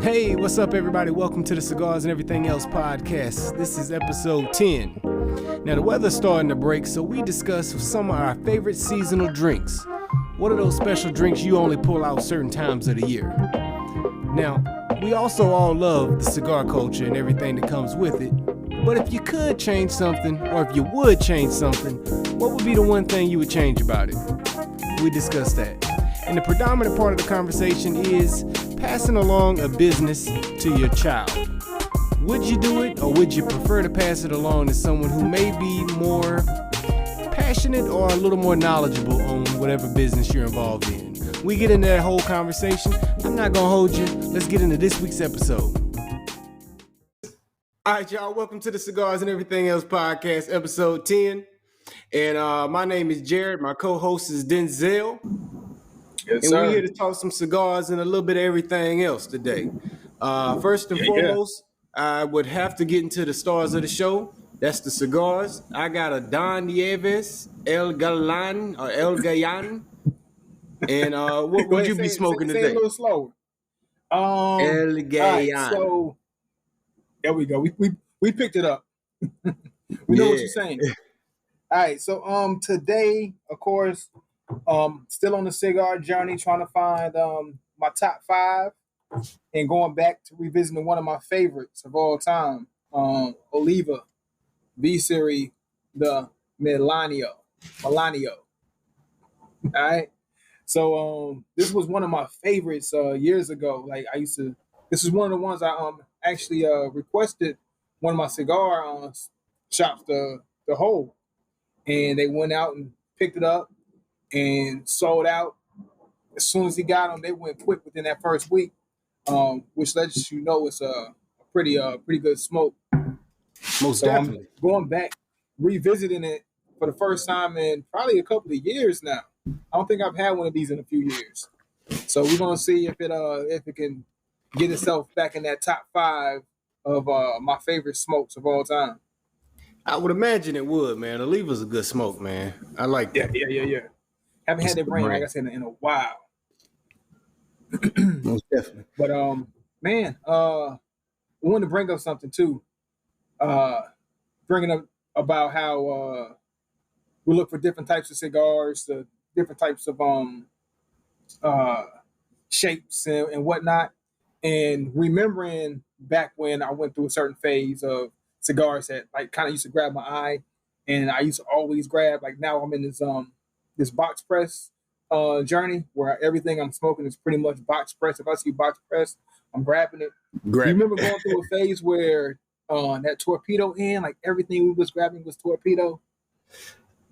Hey, what's up, everybody? Welcome to the Cigars and Everything Else podcast. This is episode 10. Now, the weather's starting to break, so we discuss some of our favorite seasonal drinks. What are those special drinks you only pull out certain times of the year? Now, we also all love the cigar culture and everything that comes with it. But if you could change something, or if you would change something, what would be the one thing you would change about it? We discuss that. And the predominant part of the conversation is passing along a business to your child. Would you do it, or would you prefer to pass it along to someone who may be more passionate or a little more knowledgeable on whatever business you're involved in? We get into that whole conversation. I'm not gonna hold you. Let's get into this week's episode. All right, y'all, welcome to the Cigars and Everything Else podcast, episode 10. And my name is Jared. My co-host is Denzel. Yes, and sir. we're here to talk some cigars and a little bit of everything else today. First and foremost, I would have to get into the stars of the show. That's the cigars. I got a Don Nieves, El Galan, or El Gayan. And what would you be smoking today? Say it a little slower. El Gayan. All right, so there we go. We picked it up. We know what you're saying. All right, so today, of course, still on the cigar journey, trying to find my top 5 and going back to revisiting one of my favorites of all time, Oliva V-Series, the Melanio. All right. So this was one of my favorites years ago. Like this is one of the ones I actually requested one of my cigar shops to hold, and they went out and picked it up and sold out. As soon as he got them, they went quick within that first week, which lets you know it's a pretty good smoke. Most definitely. I'm going back, revisiting it for the first time in probably a couple of years now. I don't think I've had one of these in a few years. So we're gonna see if it can get itself back in that top 5 of my favorite smokes of all time. I would imagine it would, man. Oliva's a good smoke, man. I like that. Yeah. Haven't had that brand, like I said, in a while. Most definitely. But man, I wanted to bring up something too. Bringing up about how we look for different types of cigars, different types of shapes and whatnot, and remembering back when I went through a certain phase of cigars that like kind of used to grab my eye, and I used to always grab. Like now I'm in this box press journey where everything I'm smoking is pretty much box press. If I see box press, I'm grabbing it. You remember going through a phase where that torpedo end, like everything we was grabbing was torpedo?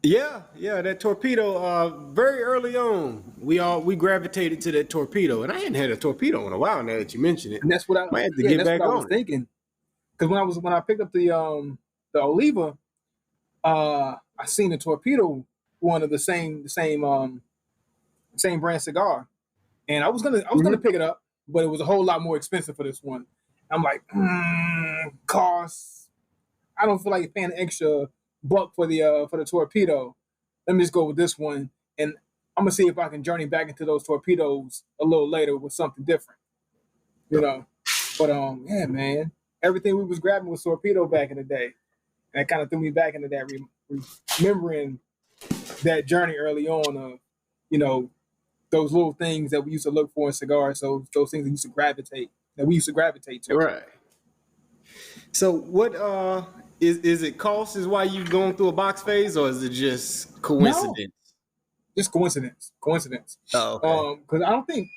Yeah, that torpedo. Very early on, we gravitated to that torpedo, and I hadn't had a torpedo in a while. Now that you mention it, and that's what I might have to get back what on. I was thinking. Because when I picked up the Oliva, I seen the torpedo, one of the same brand cigar, and I was gonna pick it up, but it was a whole lot more expensive for this one. I'm like, costs. I don't feel like paying an extra $1 for the torpedo. Let me just go with this one, and I'm gonna see if I can journey back into those torpedoes a little later with something different, you know. But yeah, man, everything we was grabbing was torpedo back in the day, and it kind of threw me back into that remembering that journey early on of, you know, those little things that we used to look for in cigars. So those things that we used to gravitate to. Right. So what is it cost is why you going through a box phase, or is it just coincidence? No, just coincidence. Oh, okay. Because I don't think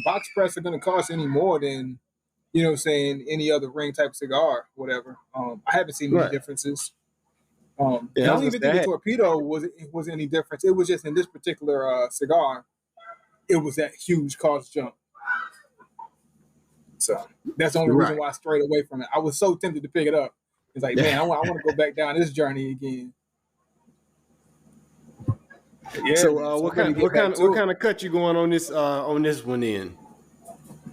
box press are gonna cost any more than, you know what I'm saying, any other ring type cigar, whatever. I haven't seen any differences. I don't even think the torpedo was any difference. It was just in this particular cigar, it was that huge cost jump. So that's the only reason why I strayed away from it. I was so tempted to pick it up. It's like, man, I want to go back down this journey again. Yeah. So what kind of cut you going on this one in?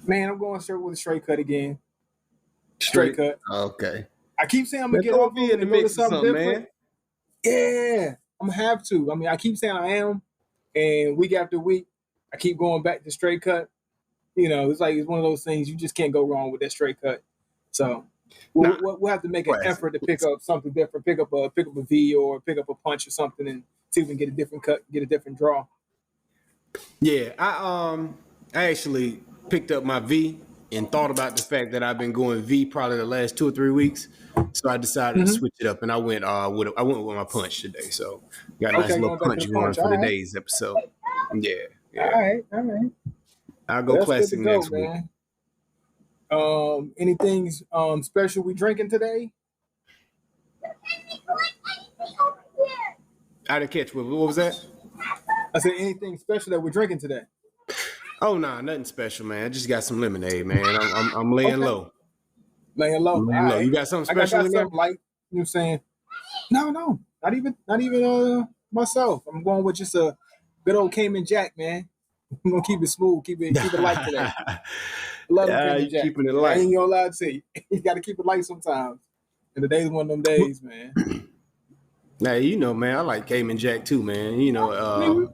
Man, I'm going straight with a straight cut again. Straight cut. Okay. I keep saying I'm gonna get off in the mix of something different. Man. Yeah, I'm gonna have to. I mean, I keep saying I am, and week after week, I keep going back to straight cut. It's like it's one of those things you just can't go wrong with that straight cut. So Nah, we'll have to make an classic. effort to pick up something different, pick up a V or pick up a punch or something, and see if we can get a different cut, get a different draw. Yeah, I actually picked up my V and thought about the fact that I've been going V probably the last 2 or 3 weeks. So I decided to switch it up, and I went with my punch today. So got a nice Okay, little going back to punch the going punch. for All right, today's episode. Yeah, all yeah. right, all right. I'll Well, go that's good to classic go, next week. man. Anything special we drinking today? I didn't catch what was that? I said anything special that we're drinking today. Oh nah, nothing special, man. I just got some lemonade, man. I'm laying Okay, low. laying low. I'm All laying low. right, You got something I special got in there? something light. You know what I'm saying? No, not even myself. I'm going with just a good old Cayman Jack, man. I'm gonna keep it smooth, keep it light today. I love them Yeah, Cayman you Jacks, keeping it man. I light. ain't gonna lie to you. You got to keep it light sometimes. And today's one of them days, man. Now man, I like Cayman Jack too, man. Mhm.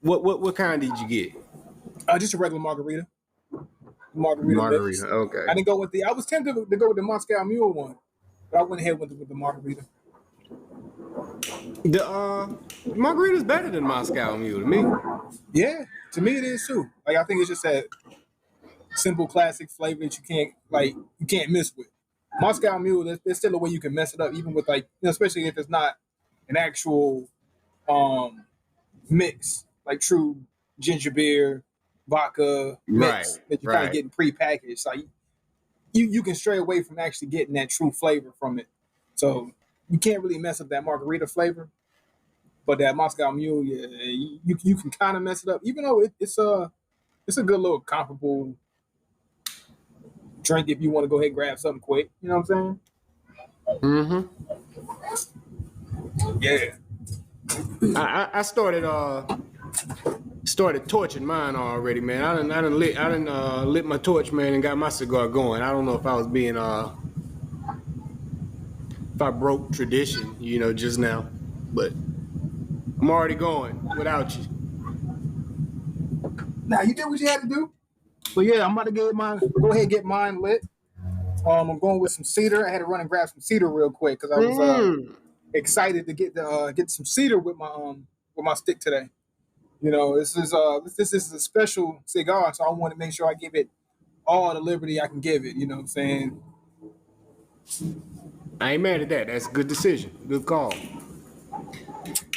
What kind did you get? Just a regular margarita mix. Margarita. Okay. I didn't go with I was tempted to go with the Moscow Mule one, but I went ahead with the margarita. The margarita's better than Moscow Mule to me. Yeah, to me it is too. Like I think it's just that simple classic flavor that you can't miss with. Moscow Mule, there's still a way you can mess it up, even with especially if it's not an actual mix, like true ginger beer, vodka Right, mix that you're kind of right. getting pre-packaged. Like you can stray away from actually getting that true flavor from it. So you can't really mess up that margarita flavor. But that Moscow Mule, yeah, you can kind of mess it up, even though it's a good little comparable drink if you want to go ahead and grab something quick. You know what I'm Mm-hmm. saying? Yeah. I started torching mine already, man. I done lit my torch, man, and got my cigar going. I don't know if I was being if I broke tradition, just now, but I'm already going without you. Now you did what you had to do. But yeah, I'm about to go ahead and get mine lit. I'm going with some cedar. I had to run and grab some cedar real quick because I was excited to get some cedar with my stick today. This is a special cigar, so I want to make sure I give it all the liberty I can give it. You know what I'm saying? I ain't mad at that. That's a good decision. Good call.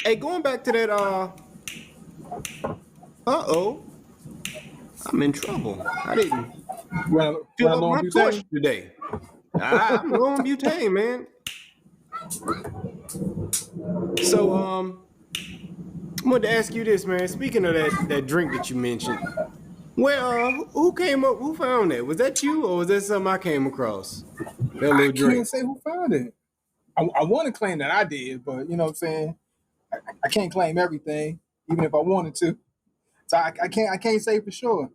Hey, going back to that, uh-oh, I'm in trouble. I didn't Run fill up low on my torch butane. today. I'm low on butane, man. So, I wanted to ask you this, man. Speaking of that drink that you mentioned, who came up? Who found that? Was that you, or was that something I came across? That I little drink. can't say who found it. I want to claim that I did, but you know what I'm saying. I can't claim everything, even if I wanted to. So I can't say for sure.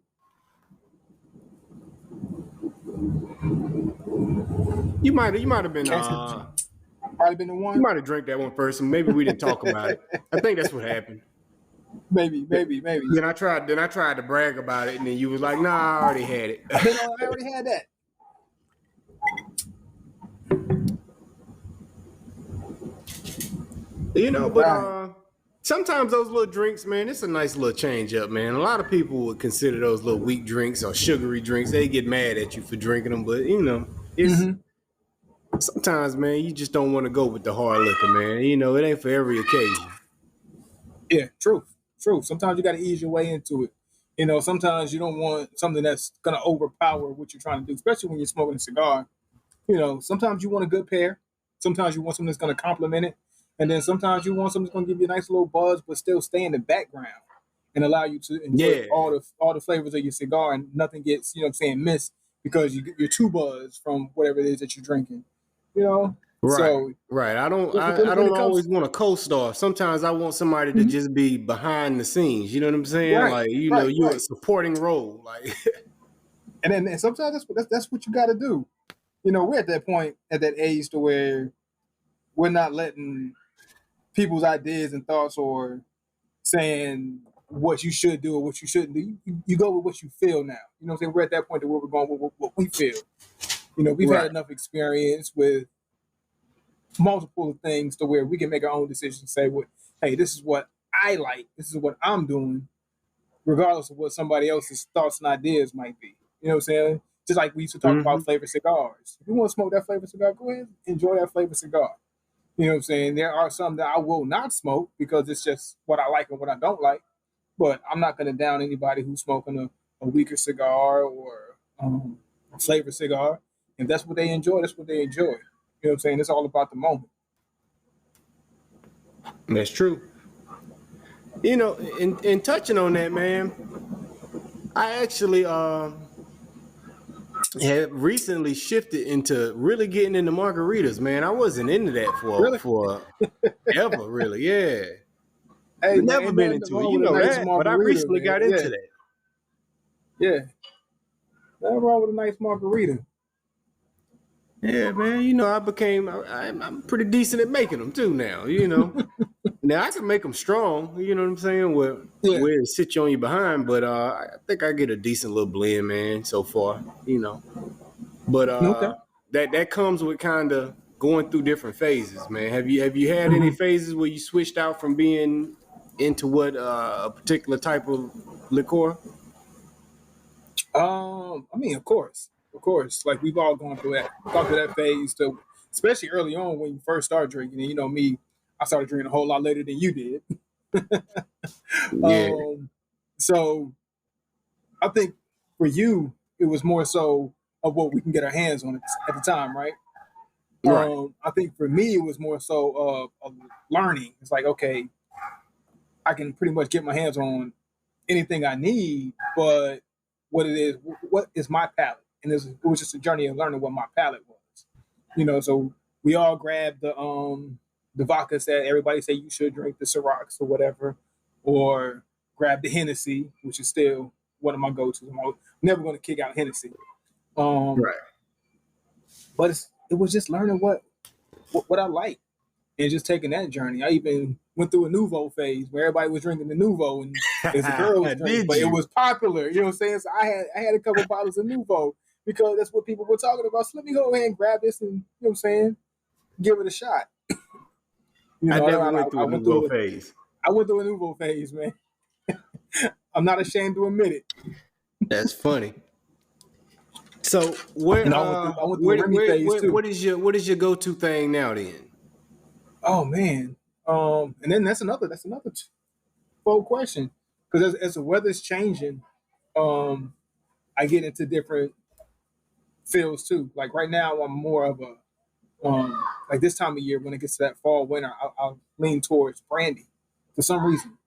You might have been Probably been the you one. might have drank that one first, and maybe we didn't talk about it. I think that's what happened. Maybe. Then I tried to brag about it, and then you was like, "Nah, I already had it." Then I already had that. But sometimes those little drinks, man, it's a nice little change up, man. A lot of people would consider those little weak drinks or sugary drinks. They get mad at you for drinking them, but it's Mm-hmm. sometimes, man, you just don't want to go with the hard liquor, man. It ain't for every occasion. Yeah, true. Sometimes you got to ease your way into it. Sometimes you don't want something that's gonna overpower what you're trying to do, especially when you're smoking a cigar. Sometimes you want a good pair. Sometimes you want something that's gonna complement it, and then sometimes you want something that's gonna give you a nice little buzz, but still stay in the background and allow you to enjoy Yeah, all the flavors of your cigar, and nothing gets missed because you're too buzzed from whatever it is that you're drinking. You know, right, so right. I don't I when don't it comes always want a co-star. Sometimes I want somebody to Mhm. just be behind the scenes. You know what I'm saying? Right, Like, you're a right. supporting role. Like, And sometimes that's what you got to do. We're at that point, at that age to where we're not letting people's ideas and thoughts or saying what you should do or what you shouldn't do. You go with what you feel now. You know what I'm saying? We're at that point where we're going with what we feel. You know, we've had enough experience with multiple things to where we can make our own decisions. Say, "What? Hey, this is what I like. This is what I'm doing," regardless of what somebody else's thoughts and ideas might be. You know what I'm saying? Just like we used to talk about flavored cigars. If you want to smoke that flavored cigar, go ahead, enjoy that flavored cigar. You know what I'm saying? There are some that I will not smoke because it's just what I like and what I don't like. But I'm not going to down anybody who's smoking a weaker cigar or a flavored cigar. If that's what they enjoy, that's what they enjoy. You know what I'm saying? It's all about the moment. That's true. You know, in touching on that, man, I actually have recently shifted into really getting into margaritas, man. I wasn't into that for ever, really. Yeah. Hey, man, never been into it. You know that, but I recently got into that. Yeah. Nothing wrong with a nice margarita. Yeah, man. You know, I'm pretty decent at making them too now, you know. Now I can make them strong, you know what I'm saying, where it sit you on your behind, but I think I get a decent little blend, man, so far, you know. But that comes with kind of going through different phases, man. Have you had any phases where you switched out from being into what a particular type of liqueur? I mean, of course, like we've all gone through that phase, too, especially early on when you first start drinking. And you know me, I started drinking a whole lot later than you did. Yeah. So I think for you, it was more so of what we can get our hands on at the time, right? Right. I think for me, it was more so of learning. It's like, okay, I can pretty much get my hands on anything I need, but what is my palate? And it was just a journey of learning what my palate was. You know, so we all grabbed the vodka that everybody say you should drink, the Cirocs or whatever, or grab the Hennessy, which is still one of my go-tos. I'm never going to kick out Hennessy. Right. But it was just learning what I like and just taking that journey. I even went through a Nouveau phase where everybody was drinking the Nouveau and as a girl was drinking, but it was popular. You know what I'm saying? So I had a couple bottles of Nouveau because that's what people were talking about. So let me go ahead and grab this and, you know what I'm saying, give it a shot. You know, I never went through a Nouveau phase. I went through a Nouveau phase, man. I'm not ashamed to admit it. That's funny. So what is your go-to thing now then? Oh man. And then that's another full question. Because as the weather's changing, I get into different feels too. Like right now I'm more of a like this time of year when it gets to that fall winter, I'll lean towards brandy for some reason.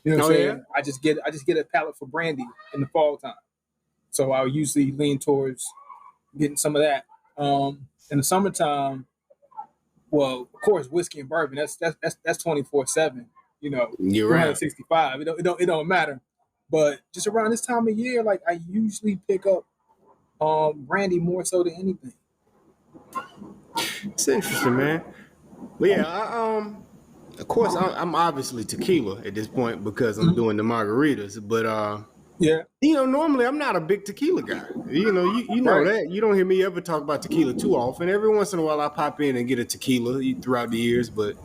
You know what I'm saying? Yeah? I just get a palate for brandy in the fall time. So I'll usually lean towards getting some of that. In the summertime, well, of course, whiskey and bourbon. That's 24/7. You know, you're 365. Right. It don't matter. But just around this time of year, like I usually pick up brandy more so than anything. It's interesting, man. But yeah, of course, I'm obviously tequila at this point because I'm doing the margaritas. But yeah, you know, normally I'm not a big tequila guy. You know, you know right. that. You don't hear me ever talk about tequila too often. Every once in a while, I pop in and get a tequila throughout the years, but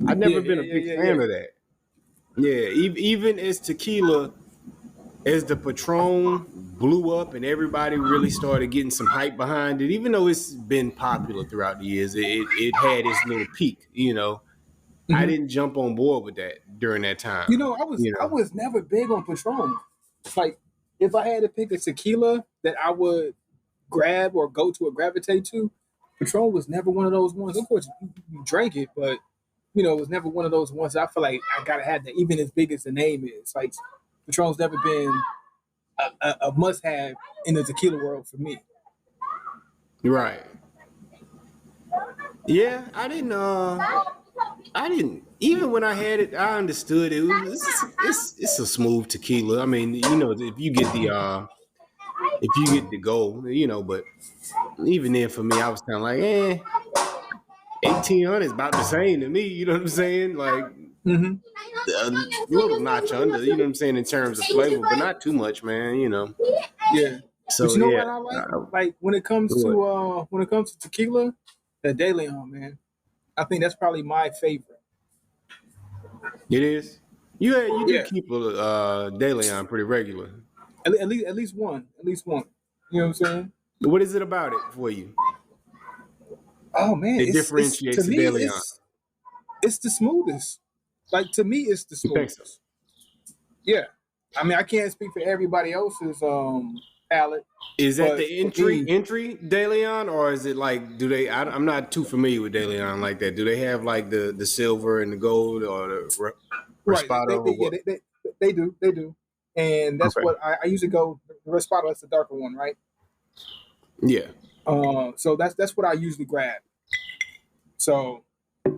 I've never been a big fan of that. Yeah, even as tequila, as the Patron blew up and everybody really started getting some hype behind it, even though it's been popular throughout the years, it had its little peak, you know. I didn't jump on board with that during that time. You know, I was never big on Patron. Like, if I had to pick a tequila that I would grab or go to or gravitate to, Patron was never one of those ones. Of course, you drank it, but you know, it was never one of those ones. I feel like I gotta have that, even as big as the name is. Like, Patron's never been a must-have in the tequila world for me. Right. Yeah, I didn't. Even when I had it, I understood it. It's a smooth tequila. I mean, you know, if you get the gold, you know, but even then for me, I was kind of like, 1800 is about the same to me. You know what I'm saying? Like, A little notch under, you know what I'm saying, in terms of flavor, but not too much, man. You know. Yeah. But So you know yeah, what I like? Like when it comes to tequila, the De Leon, man. I think that's probably my favorite. it is. You do Yeah. keep a De Leon pretty regular. At least one. At least one. You know what I'm saying? What is it about it for you? Oh man, It it's to differentiates the me De Leon. it's the smoothest. Like to me, it's the You think so? smoothest. Yeah. I mean, I can't speak for everybody else's palate, Is that but the for me, entry De Leon, or is it like do they? I'm not too familiar with De Leon like that. Do they have like the silver and the gold or the right? Raspado or what? They do, and that's Okay. what I usually go. The Respado, that's the darker one, right? Yeah. So that's what I usually grab. So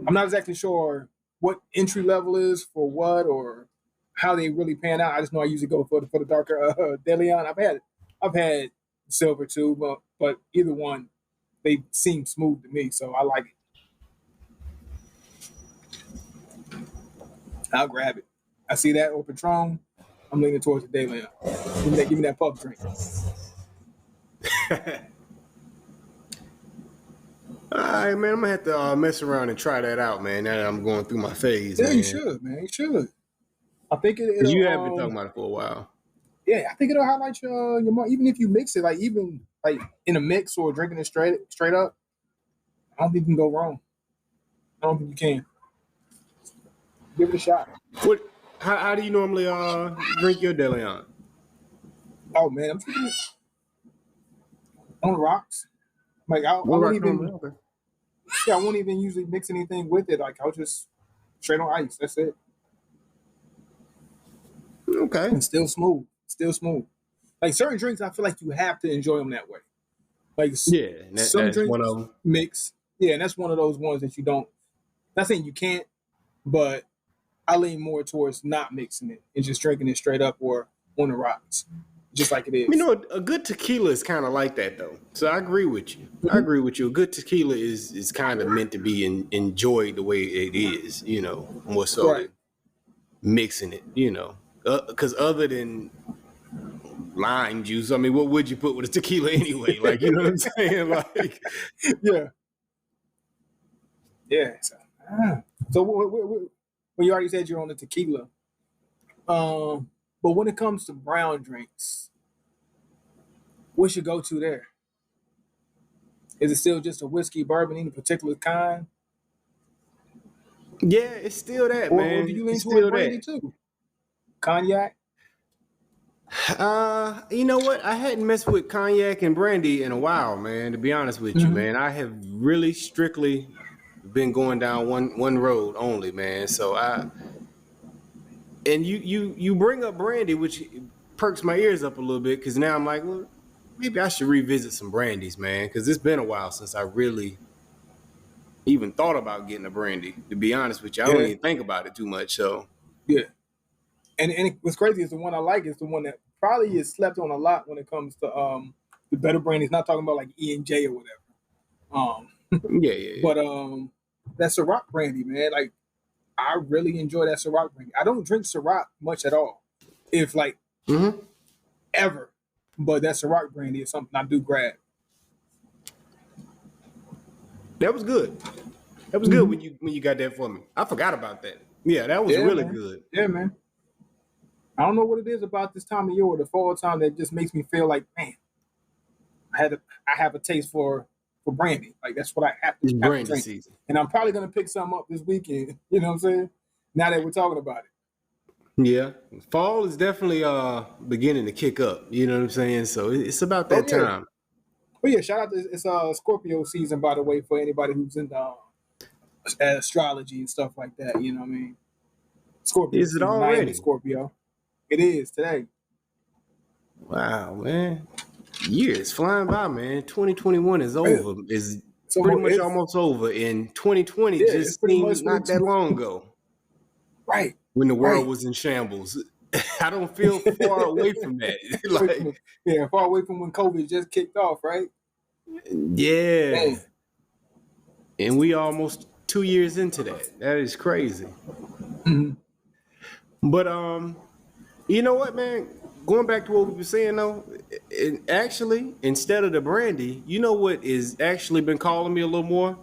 I'm not exactly sure what entry level is for what or how they really pan out. I just know I usually go for the darker De Leon. I've had silver too, but either one they seem smooth to me, so I like it. I'll grab it. I see that or Patron. I'm leaning towards the De Leon. Give me that puff drink. All right, man. I'm gonna have to mess around and try that out, man. Now that I'm going through my phase, Yeah, man. you should, man. You should. I think Because it'll. you have been talking about it for a while. Yeah, I think it'll highlight your more. Even if you mix it, like even like in a mix or drinking it straight up, I don't think you can go wrong. I don't think you can. Give it a shot. What? How do you normally drink your De Leon? Oh man, I'm drinking it on the rocks. Like I What won't rock even. normally? Okay. Yeah, I won't even usually mix anything with it. Like I'll just straight on ice. That's it. Okay. And still smooth. Still smooth. Like certain drinks, I feel like you have to enjoy them that way. Like Yeah, some that's one drinks of them. mix. Yeah, and that's one of those ones that you don't. Not saying you can't, but I lean more towards not mixing it and just drinking it straight up or on the rocks, just like it You is. know, a good tequila is kind of like that, though. So I agree with you. I Mhm. agree with you. A good tequila is kind of meant to be enjoyed the way it is, you know, more so Right. than mixing it, you know. Because other than lime juice, I mean, what would you put with a tequila anyway? Like, you know what I'm saying? Like, Yeah. Yeah. So well, you already said you're on the tequila. But when it comes to brown drinks, what's your go-to there? Is it still just a whiskey, bourbon, any particular kind, yeah, it's still that, or do man. you lean It's towards still brandy that. too? Cognac? You know what? I hadn't messed with cognac and brandy in a while, man. To be honest with you, Mm-hmm. man, I have really strictly been going down one road only, man. So you bring up brandy, which perks my ears up a little bit because now I'm like, well, maybe I should revisit some brandies, man, because it's been a while since I really even thought about getting a brandy. To be honest with you, I don't Yeah, even think about it too much. So yeah. And what's crazy is the one I like is the one that probably is slept on a lot when it comes to the better brandies. Not talking about like E&J or whatever. Um, yeah. but that's Ciroc brandy, man. Like I really enjoy that Ciroc brandy. I don't drink Ciroc much at all, if like Mm-hmm. ever. But that Ciroc brandy is something I do grab. That was good. That was good Mm-hmm. when you got that for me. I forgot about that. Yeah, that was Yeah, really man. good. Yeah, man. I don't know what it is about this time of year or the fall time that just makes me feel like, man, I have a taste for brandy. Like that's what I It's have to brandy drink. season. And I'm probably gonna pick some up this weekend. You know what I'm saying? Now that we're talking about it. Yeah, fall is definitely beginning to kick up. You know what I'm saying? So it's about Oh that yeah. time. Oh yeah. Shout out to it's Scorpio season, by the way, for anybody who's into astrology and stuff like that. You know what I mean? Scorpio Is it season. I am a already? Scorpio. It is today. Wow, man. Years flying by, man. 2021 is Yeah. over. Is So pretty much it's almost over. And 2020 yeah, it's just pretty seemed much not that long ago right, when the world right. was in shambles. I don't feel far away from that. Away from Like, it. Yeah, far away from when COVID just kicked off, right? yeah. Dang. And we almost 2 years into that. That is crazy. Mhm. But you know what, man? Going back to what we were saying though, actually, instead of the brandy, you know what is actually been calling me a little more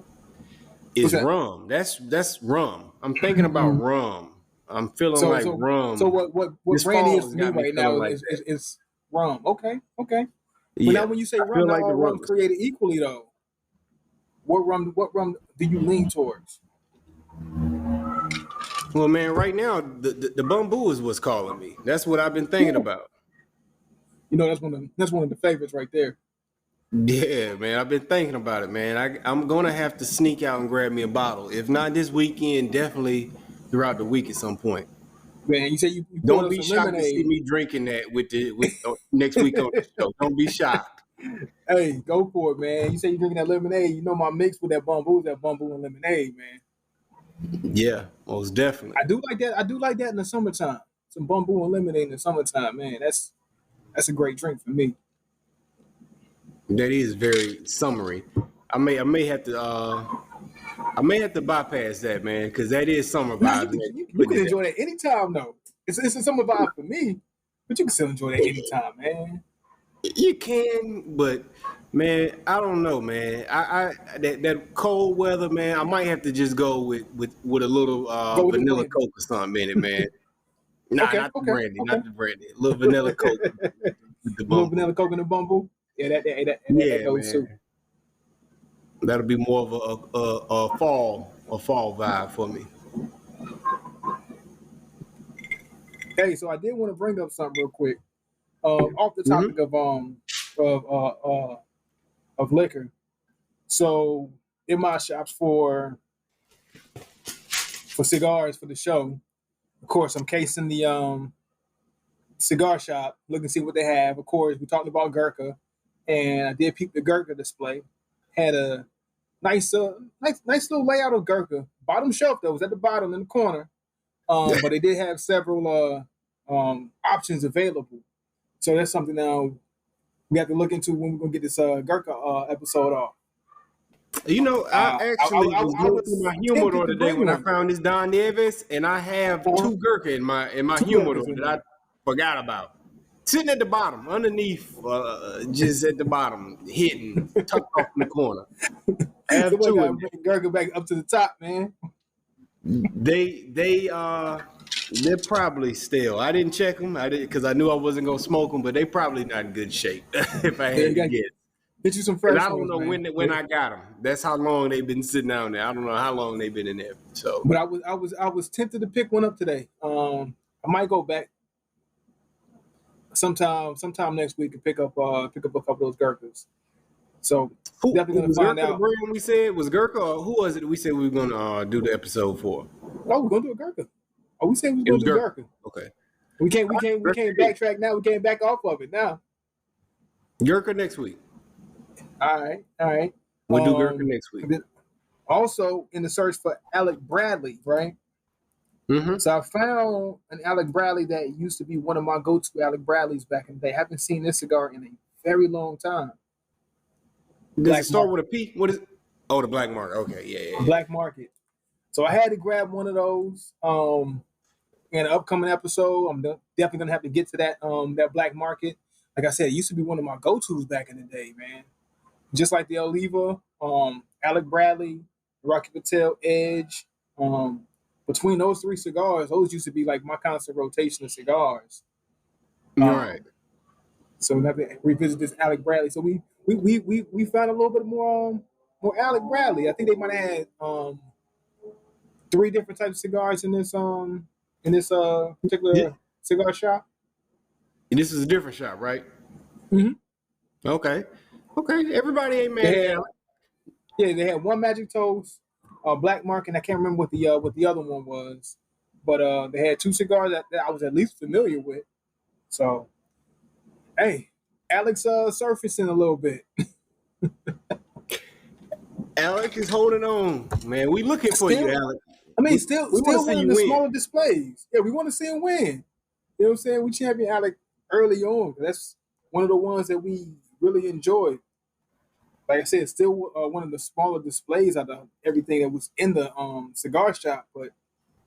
What's is that? rum. That's rum. I'm thinking about rum. I'm feeling So like so so rum. what This brandy fall is has for me got me right feeling now like that. is rum. Okay, okay. But now Yeah, when you say I rum, feel not like the all rum's rum. created equally though. What rum do you lean towards? Well, man, right now the bamboo is what's calling me. That's what I've been thinking Yeah. about. You know that's one of the favorites right there. Yeah, man, I've been thinking about it, man. I'm gonna have to sneak out and grab me a bottle. If not this weekend, definitely throughout the week at some point. Man, you say you poured Don't up be some shocked to see lemonade. me drinking that with next week on the show. Don't be shocked. Hey, go for it, man. You say you're drinking that lemonade. You know my mix with that bamboo and lemonade, man. Yeah, most definitely. I do like that. I do like that in the summertime. Some bamboo and lemonade in the summertime, man. That's a great drink for me. That is very summery. I may have to bypass that, man, because that is summer Now vibes. Man. you Putting can it there. enjoy that anytime though. It's a summer vibe for me, but you can still enjoy that anytime, man. You can, but man, I don't know, man. That cold weather, man. I might have to just go with a little Go with the vanilla brandy. Coke or something in it, man. Nah, Okay, not the okay, brandy, okay. not the brandy. A little vanilla Coke with the Little bumble. vanilla coconut bamboo. Yeah, that Yeah, goes too. man. That'll be more of a fall vibe for me. Hey, so I did want to bring up something real quick. Off the Hmm. topic of uh, uh of liquor. So in my shops for cigars for the show, of course, I'm casing the cigar shop, looking to see what they have. Of course, we talked about Gurkha, and I did peep the Gurkha display. Had a nice little layout of Gurkha. Bottom shelf though was at the bottom in the corner, but they did have several options available. So that's something now we have to look into when we're gonna get this Gurkha episode off. You know, I actually was I going through was my humidor tempted to today bring when I one. found this Don Neves, and I have Uh-huh. two Gurkha in my Two humidor Gurkhas in that I there. forgot about. Sitting at the bottom, underneath, just at the bottom, hidden, tucked off in the corner. I have Somebody two gotta in bring Gurkha back up to the top, man. there. They're probably stale. I didn't check them. I did because I knew I wasn't gonna smoke them, but they probably not in good shape if I Yeah, had you to gotta guess. get you some And fresh I don't ones, know man. when I got them. That's how long they've been sitting down there. I don't know how long they've been in there. So. But I was tempted to pick one up today. I might go back sometime next week and pick up a couple of those Gurkhas. So Who definitely gonna was find Gurkha the out. brand we said was Gurkha, or who was it we said we were gonna do the episode for? Oh, we're gonna do a Gurkha. Oh, we said we was It gonna was do Gurkha. Gurkha. Okay. We Gurkha can't it is. backtrack now. We can't back off of it now. Gurkha next week. All right, all right. We'll do Gurkha next week. And then also in the search for Alec Bradley, right? Mm-hmm. So I found an Alec Bradley that used to be one of my go-to Alec Bradleys back in the day. Haven't seen this cigar in a very long time. Does it Black start with a Market. P? What is it? Oh, the black mark. Okay, yeah. Black Market. So I had to grab one of those. In an upcoming episode, I'm definitely gonna have to get to that Black Market. Like I said, it used to be one of my go-tos back in the day, man. Just like the Oliva, Alec Bradley, Rocky Patel, Edge. Um, Between those three cigars, those used to be like my constant rotation of cigars. You're right. Um, so we have to revisit this Alec Bradley. So we found a little bit more Alec Bradley. I think they might have had three different types of cigars in this Yeah. particular cigar shop. And this is a different shop, right? Mm-hmm. Okay. Okay. Everybody ain't mad They at had Alec. they had one Magic Toast, Black Market. And I can't remember what the other one was, but they had two cigars that I was at least familiar with. So hey, Alex surfacing a little bit. Alec is holding on, man. We looking for you, Still, Alec. I mean, We want to still see one of you the win. smaller displays. Yeah, we want to see him win. You know what I'm saying? We champion Alec early on. That's one of the ones that we really enjoyed. like I said, it's still one of the smaller displays out of everything that was in the cigar shop. But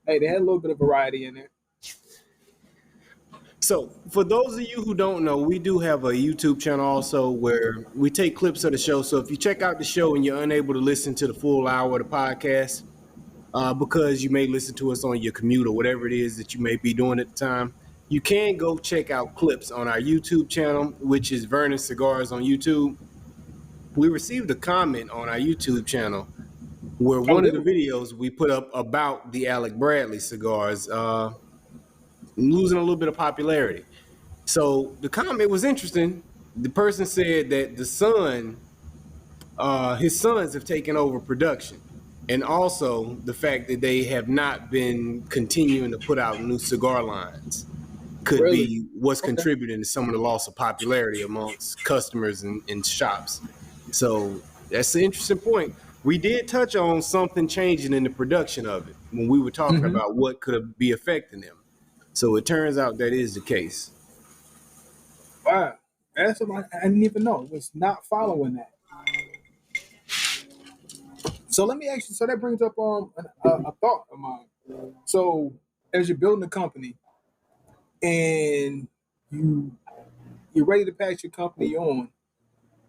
hey, they had a little bit of variety in there. So, for those of you who don't know, we do have a YouTube channel also where we take clips of the show. So, if you check out the show and you're unable to listen to the full hour of the podcast, because you may listen to us on your commute or whatever it is that you may be doing at the time, you can go check out clips on our YouTube channel, which is Vernon Cigars on YouTube. We received a comment on our YouTube channel where one of the videos we put up about the Alec Bradley cigars losing a little bit of popularity. So the comment was interesting. The person said that his sons have taken over production, and also the fact that they have not been continuing to put out new cigar lines could be what's contributing to some of the loss of popularity amongst customers and shops. So that's an interesting point. We did touch on something changing in the production of it when we were talking about what could be affecting them. So it turns out that is the case. Wow, that's something I didn't even know. Was not following that. So let me ask you. So that brings up a thought of mine. So as you're building a company and you're ready to pass your company on,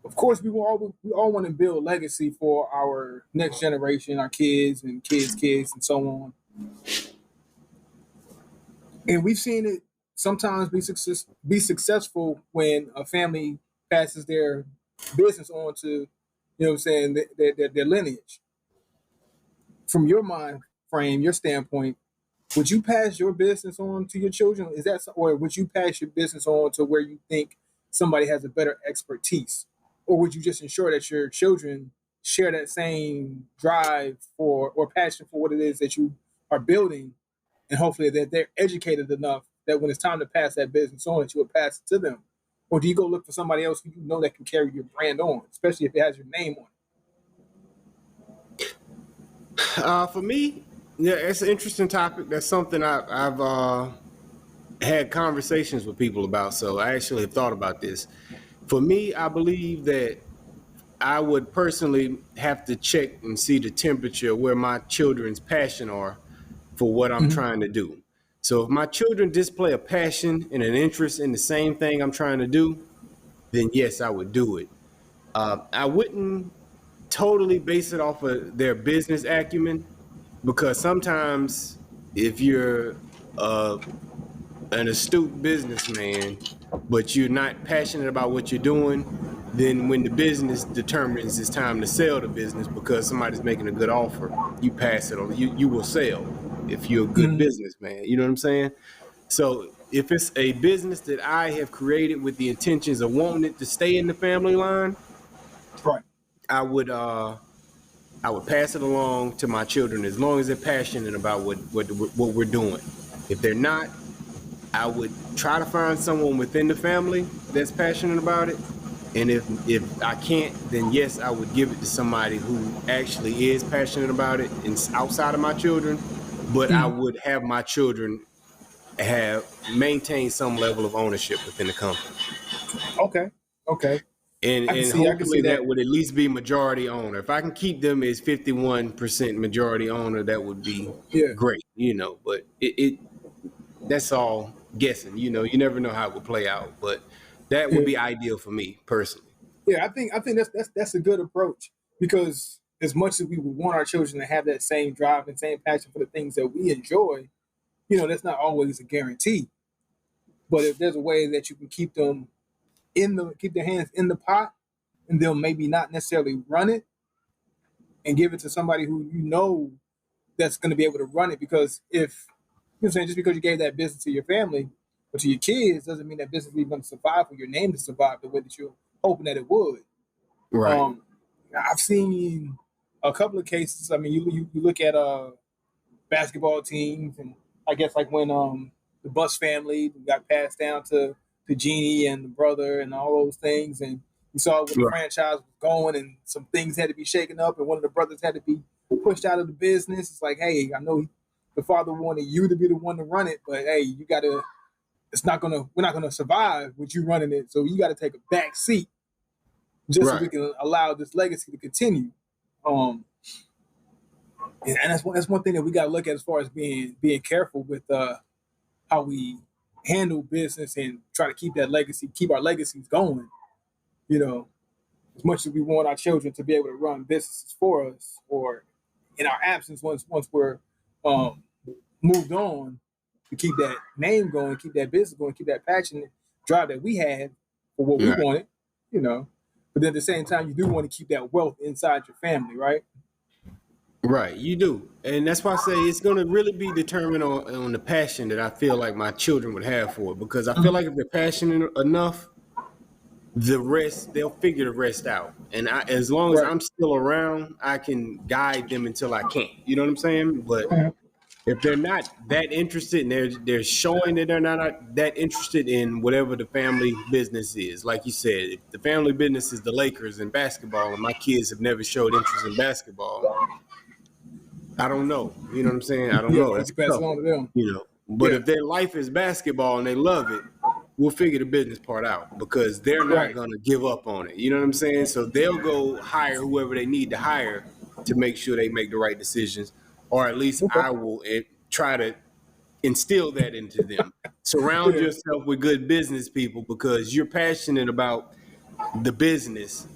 of course we all want to build legacy for our next generation, our kids and kids and so on. And we've seen it sometimes be successful when a family passes their business on to, you know what I'm saying, their lineage. From your mind frame, your standpoint, would you pass your business on to your children? Or would you pass your business on to where you think somebody has a better expertise? Or would you just ensure that your children share that same drive for or passion for what it is that you are building, and hopefully that they're educated enough that when it's time to pass that business on, that you will pass it to them? Or do you go look for somebody else who you know that can carry your brand on, especially if it has your name on it? For me, yeah, it's an interesting topic. That's something I've had conversations with people about. So I actually have thought about this. For me, I believe that I would personally have to check and see the temperature where my children's passion are for what I'm trying to do. So if my children display a passion and an interest in the same thing I'm trying to do, then yes, I would do it. I wouldn't totally base it off of their business acumen, because sometimes if you're an astute businessman, but you're not passionate about what you're doing, then when the business determines it's time to sell the business because somebody's making a good offer, you pass it on. You will sell if you're a good businessman. You know what I'm saying? So if it's a business that I have created with the intentions of wanting it to stay in the family line, Right. I would pass it along to my children as long as they're passionate about what we're doing. If they're not, I would try to find someone within the family that's passionate about it. And if I can't, then yes, I would give it to somebody who actually is passionate about it and outside of my children. But I would have my children maintain some level of ownership within the company. Okay. And I can see that would at least be majority owner. If I can keep them as 51% majority owner, that would be great, but it that's all guessing, you never know how it would play out, but that would be ideal for me personally. Yeah, I think that's a good approach, because as much as we would want our children to have that same drive and same passion for the things that we enjoy, that's not always a guarantee. But if there's a way that you can keep them keep their hands in the pot, and they'll maybe not necessarily run it, and give it to somebody who that's going to be able to run it. Because if saying, just because you gave that business to your family or to your kids doesn't mean that business is going to survive, or your name to survive the way that you're hoping that it would. Right. I've seen a couple of cases. I mean, you look at basketball teams, and I guess like when the Bus family got passed down to Jeannie and the brother and all those things, and you saw where the franchise was going, and some things had to be shaken up, and one of the brothers had to be pushed out of the business. It's like, hey, I know the father wanted you to be the one to run it, but hey, we're not gonna survive with you running it, so you got to take a back seat just so Right. we can allow this legacy to continue. Um, and that's one thing that we got to look at as far as being careful with how we handle business and try to keep that legacy, keep our legacies going. You know, as much as we want our children to be able to run businesses for us, or in our absence, once we're moved on, to keep that name going, keep that business going, keep that passion drive that we had for what we Right. wanted. You know, but then at the same time, you do want to keep that wealth inside your family, right? Right, you do. And that's why I say it's going to really be determined on the passion that I feel like my children would have for it. Because I feel like if they're passionate enough, the rest, they'll figure the rest out. And as long as Right. I'm still around, I can guide them until I can't. You know what I'm saying? But Mhm. if they're not that interested and they're showing that they're not that interested in whatever the family business is, like you said, if the family business is the Lakers and basketball, and my kids have never showed interest in basketball, I don't know. You know what I'm saying? I don't Yeah, know. could That's you pass it tough, on to them? you know. But Yeah. if their life is basketball and they love it, we'll figure the business part out because they're not Right. going to give up on it. You know what I'm saying? So they'll go hire whoever they need to hire to make sure they make the right decisions, or at least Okay. I will try to instill that into them. Surround Yeah. yourself with good business people because you're passionate about the business,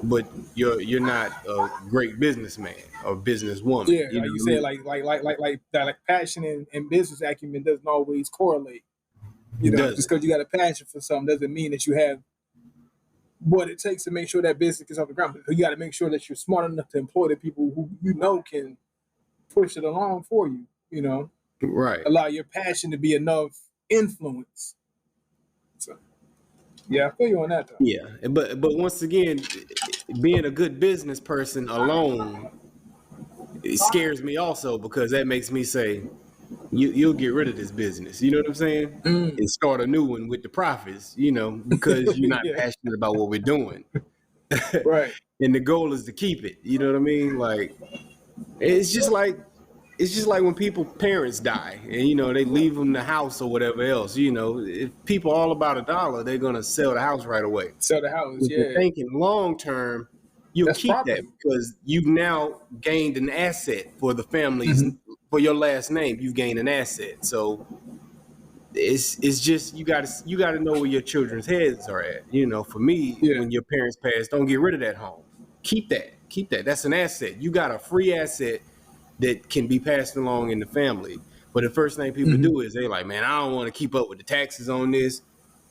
but you're not a great businessman or businesswoman. Yeah. You Like know you what I said, mean? like that, like passion and business acumen doesn't always correlate. You It know, just doesn't. because you got a passion for something doesn't mean that you have what it takes to make sure that business gets off the ground. But you got to make sure that you're smart enough to employ the people who you know can push it along for you. You know, Right. allow your passion to be enough influence. So, yeah, I feel you on that though. Yeah. But once again, being a good business person alone, it scares me also because that makes me say, you'll get rid of this business. You know what I'm saying? Mm. And start a new one with the profits, because you're not Yeah, passionate about what we're doing. right. And the goal is to keep it. You know what I mean? Like it's just like when people parents die and they leave them the house or whatever else. If people all about a dollar, they're gonna sell the house right away. Sell the house. If you're Yeah, thinking long term, you'll that's keep that property. because you've now gained an asset for the families Hmm. for your last name. You've gained an asset, so it's just you gotta know where your children's heads are at. For me, Yeah. when your parents pass, don't get rid of that home. Keep that. That's an asset. You got a free asset that can be passed along in the family. But the first thing people Hmm. do is they like, man, I don't want to keep up with the taxes on this.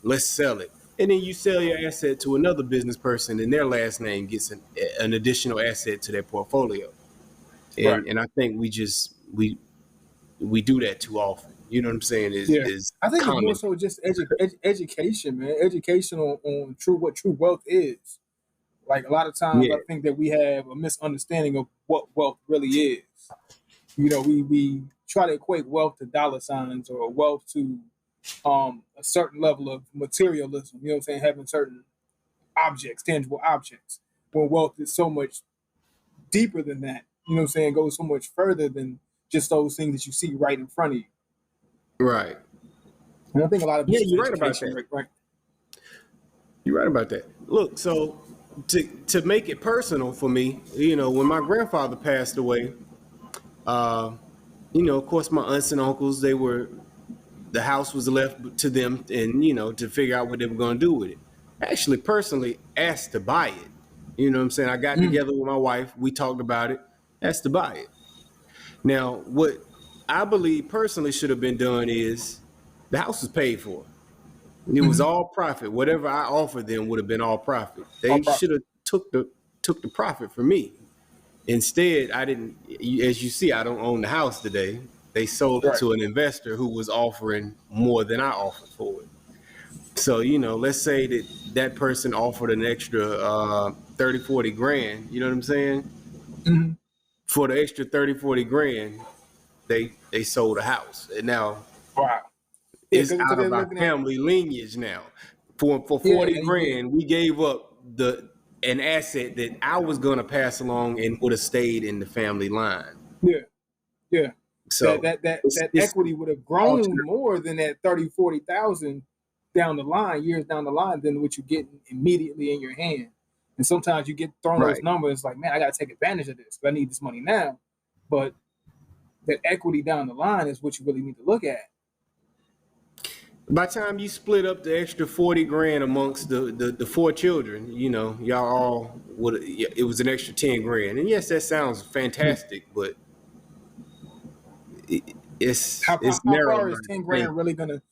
Let's sell it. And then you sell your asset to another business person and their last name gets an additional asset to their portfolio. Right. And I think we do that too often. You know what I'm saying? Is Yeah. is I think it's more common. so just education, man. Education on what true wealth is. Like a lot of times, Yeah. I think that we have a misunderstanding of what wealth really is. You know, we try to equate wealth to dollar signs or wealth to a certain level of materialism. You know what I'm saying? Having certain objects, tangible objects. When wealth is so much deeper than that. You know what I'm saying? Goes so much further than just those things that you see right in front of you. Right. And I think a lot of Yeah, it's just you're right about education, that. right? You're right about that. Look, so to make it personal for me, when my grandfather passed away, uh, of course, my aunts and uncles, the house was left to them and, to figure out what they were going to do with it. I actually personally asked to buy it. You know what I'm saying? I got Mm. together with my wife. We talked about it, asked to buy it. Now, what I believe personally should have been done is the house was paid for. It was Mm-hmm. all profit. Whatever I offered them would have been all profit. All They profit. should have took the profit from me. Instead, I didn't. As you see, I don't own the house today. They sold it Right. to an investor who was offering more than I offered for it. So, let's say that person offered an extra 30, 40 grand. You know what I'm saying? Mm-hmm. For the extra 30, 40 grand, they sold a house. And now Wow. Yeah, it's because out they're of our looking at family lineage now. For yeah, 40 and yeah, grand, we gave up an asset that I was gonna pass along and would have stayed in the family line. yeah, yeah. That So that that it's that it's equity would have grown alternate. more than that 30, 40,000 down the line, years down the line, than what you get immediately in your hand. And sometimes you get thrown those Right. numbers like, man, I got to take advantage of this. I need this money now. But that equity down the line is what you really need to look at. By the time you split up the extra 40 grand amongst the four children, y'all all would, it was an extra 10 grand. And yes, that sounds fantastic, but it's How narrow far is minded 10 grand thinking. really gonna?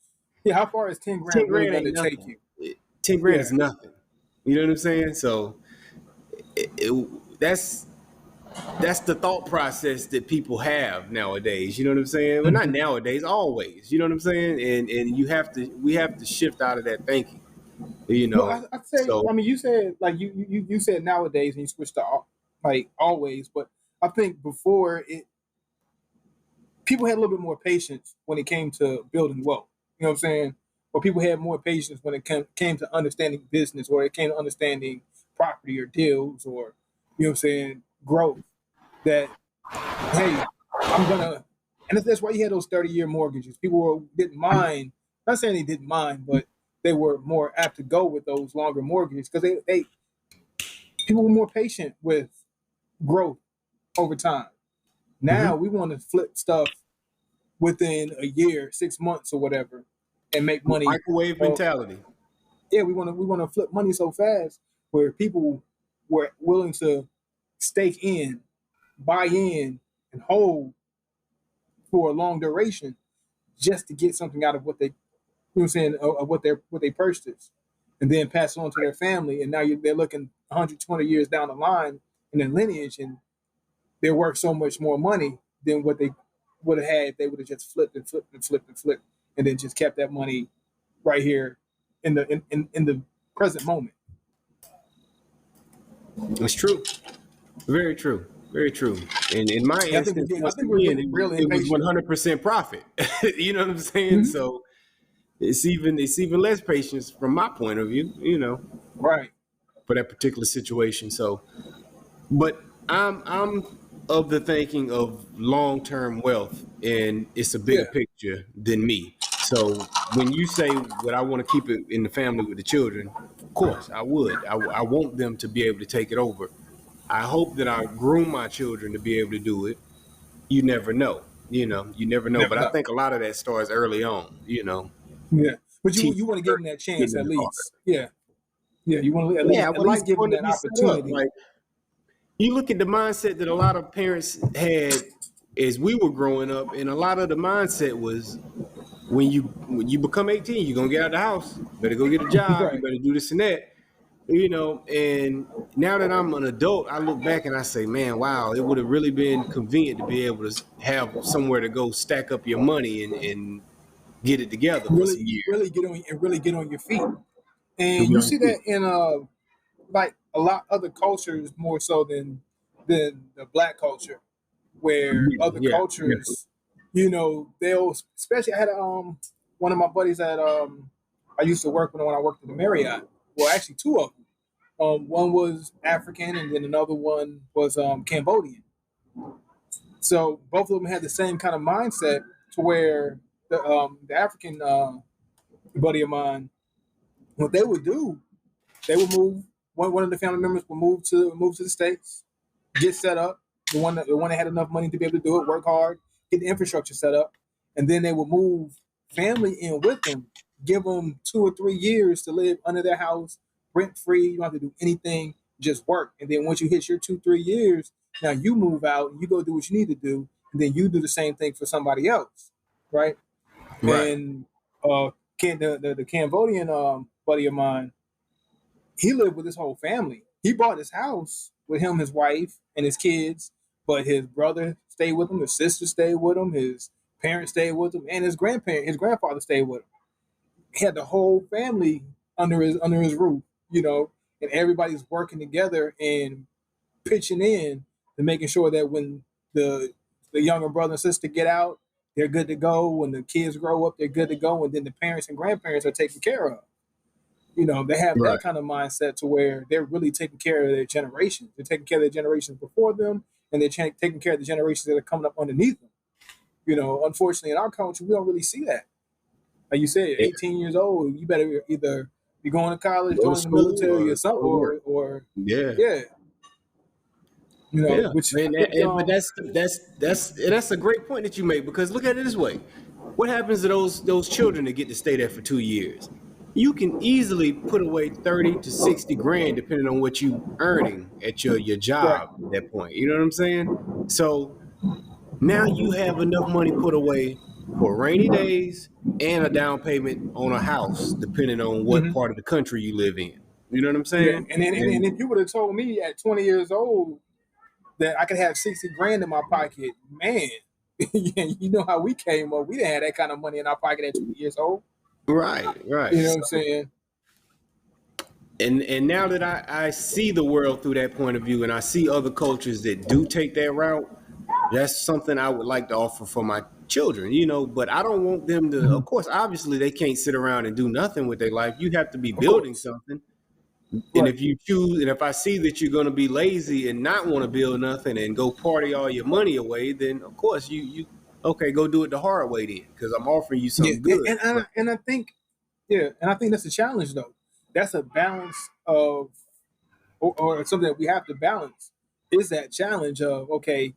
Yeah, how far is 10 10 grand really grand ain't gonna take nothing. you? 10 grand Yeah, is nothing. You know what I'm saying? So that's the thought process that people have nowadays. You know what I'm saying? Well, not nowadays, always. You know what I'm saying? And we have to shift out of that thinking. well, I'd say. So I mean, you said like you said nowadays, and you switched to like always. But I think before people had a little bit more patience when it came to building wealth. You know what I'm saying? Or people had more patience when it came to understanding business, or it came to understanding property or deals, or you know what I'm saying, growth. That hey, I'm gonna, and that's why you had those 30-year mortgages. Didn't mind. Not saying they didn't mind, but they were more apt to go with those longer mortgages because they people were more patient with growth over time. Now we want to flip stuff within a year, 6 months, or whatever, and make money. microwave Well, mentality. yeah, we want to flip money so fast where people were willing to stake in, buy in, and hold for a long duration just to get something out of what they, you know what I'm saying, of what they purchased, and then pass it on to their family. And now they're looking 120 years down the line in their lineage, and they're worth so much more money than what they would have had if they would have just flipped and flipped and flipped and flipped, and then just kept that money right here in the present moment. It's true. Very true. Very true. And in my And instance, I once think we're again, getting real it was impatient. 100% profit. You know what I'm saying? Mhm. So it's even less patience from my point of view, Right. for that particular situation. So, but I'm of the thinking of long-term wealth, and it's a bigger Yeah. picture than me. So when you say what I want to keep it in the family with the children, of course I would. I want them to be able to take it over. I hope that I groom my children to be able to do it. You never know. You never know. Never But I know. think a lot of that starts early on. Yeah. But you Teach you want to give them that chance getting in at the car. least. Yeah. Yeah. You want to Yeah, I at would like least give for them it to that be set up. opportunity. Like you look at the mindset that a lot of parents had as we were growing up, and a lot of the mindset was when you become 18, you're gonna get out of the house. Better go get a job. You Right. better do this and that. And now that I'm an adult, I look back and I say, man, wow, it would have really been convenient to be able to have somewhere to go stack up your money and get it together for some years. Really get on your feet. To And be you on see your that in like a lot other cultures more so than the black culture, where feet. other Yeah, yeah. cultures, they'll, especially I had one of my buddies that I used to work with when I worked at the Marriott. Well, actually two of them. One was African, and then another one was Cambodian. So both of them had the same kind of mindset to where the African buddy of mine, what they would do, they would move. One of the family members would move to the states, get set up. The one that had enough money to be able to do it, work hard, get the infrastructure set up, and then they would move family in with them, give them 2 or 3 years to live under their house, rent free. You don't have to do anything, just work. And then once you hit your 2 3 years, now you move out, you go do what you need to do, and then you do the same thing for somebody else, right? Right. And the Cambodian buddy of mine, he lived with his whole family. He bought his house with him, his wife, and his kids, but his brother stayed with him, his sister stayed with him, his parents stayed with him, and his grandfather stayed with him. He had the whole family under his roof, and everybody's working together and pitching in to making sure that when the younger brother and sister get out, they're good to go. When the kids grow up, they're good to go, and then the parents and grandparents are taken care of. They have Right. that kind of mindset to where they're really taking care of their generations. They're taking care of their generations before them, and they're taking care of the generations that are coming up underneath them. Unfortunately, in our culture, we don't really see that. Like you said, Yeah. 18 years old, you better either You're going to college, Go to joining the school military or or something, go to work. or Yeah. yeah, Yeah, which I think but that's a great point that you make, because look at it this way: what happens to those children that get to stay there for 2 years? You can easily put away 30 to 60 grand, depending on what you earning at your right. job at that point. You know what I'm saying? So now you have enough money put away for rainy days and a down payment on a house, depending on what Hmm. part of the country you live in. You know what I'm Yeah, saying? and And if you would have told me at 20 years old that I could have 60 grand in my pocket, man, you know how we came up. We didn't have that kind of money in our pocket at 20 years old. right, You right. know what I'm saying? And now that I see the world through that point of view, and I see other cultures that do take that route, that's something I would like to offer for my children, but I don't want them to, Hmm. of course, obviously they can't sit around and do nothing with their life. You have to be Of building course. something. And Right. if you choose, and if I see that you're going to be lazy and not want to build nothing and go party all your money away, then of course okay, go do it the hard way then, because I'm offering you Yeah, something good. But and I think and I think that's a challenge though. That's a balance of or something that we have to balance is that challenge of okay,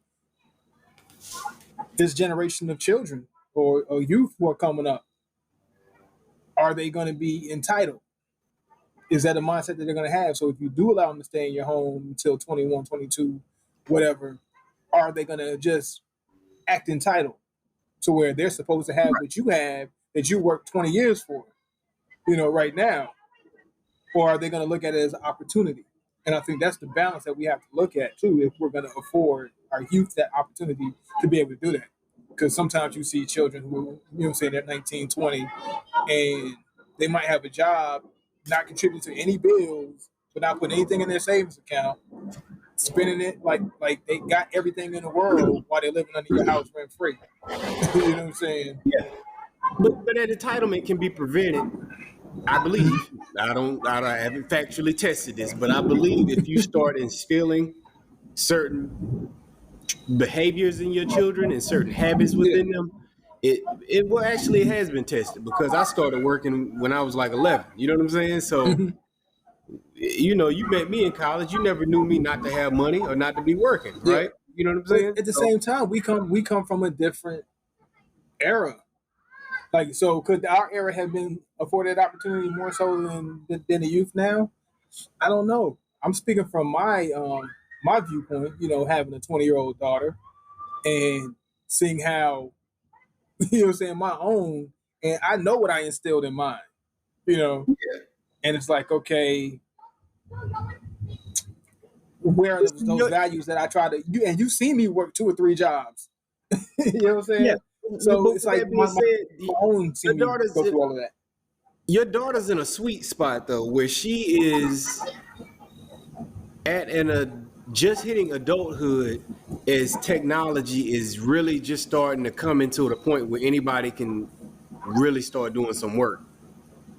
this generation of children or youth who are coming up, are they going to be entitled? Is that a mindset that they're going to have? So if you do allow them to stay in your home until 21, 22, whatever, are they going to just act entitled to where they're supposed to have what you have that you worked 20 years for, right now? Or are they going to look at it as an opportunity? And I think that's the balance that we have to look at too if we're going to afford our youth that opportunity to be able to do that. Because sometimes you see children who, they're 19, 20, and they might have a job, not contribute to any bills, but not put anything in their savings account, spending it like they got everything in the world while they're living under your house rent free. You know what I'm saying? yeah, but that entitlement can be prevented. I believe. I haven't factually tested this, but I believe if you start instilling certain behaviors in your children and certain habits Yeah. within them, it well, actually it has been tested, because I started working when I was like 11. You know what I'm saying? So Mhm. you met me in college. You never knew me not to have money or not to be working, Yeah. right? You know what I'm But saying? at the So same time, we come from a different era. Like, so could our era have been afforded opportunity more so than the youth now? I don't know. I'm speaking from my viewpoint. Having a 20-year-old daughter and seeing how my own, and I know what I instilled in mine. You know, and it's like, okay, where are those values that I try to you and you see me work 2 or 3 jobs. You know what I'm yeah. saying? So But it's with like that being my said, own see your me daughter's go through all of that. your daughter's in a sweet spot though, where she is just hitting adulthood, as technology is really just starting to come into the point where anybody can really start doing some work.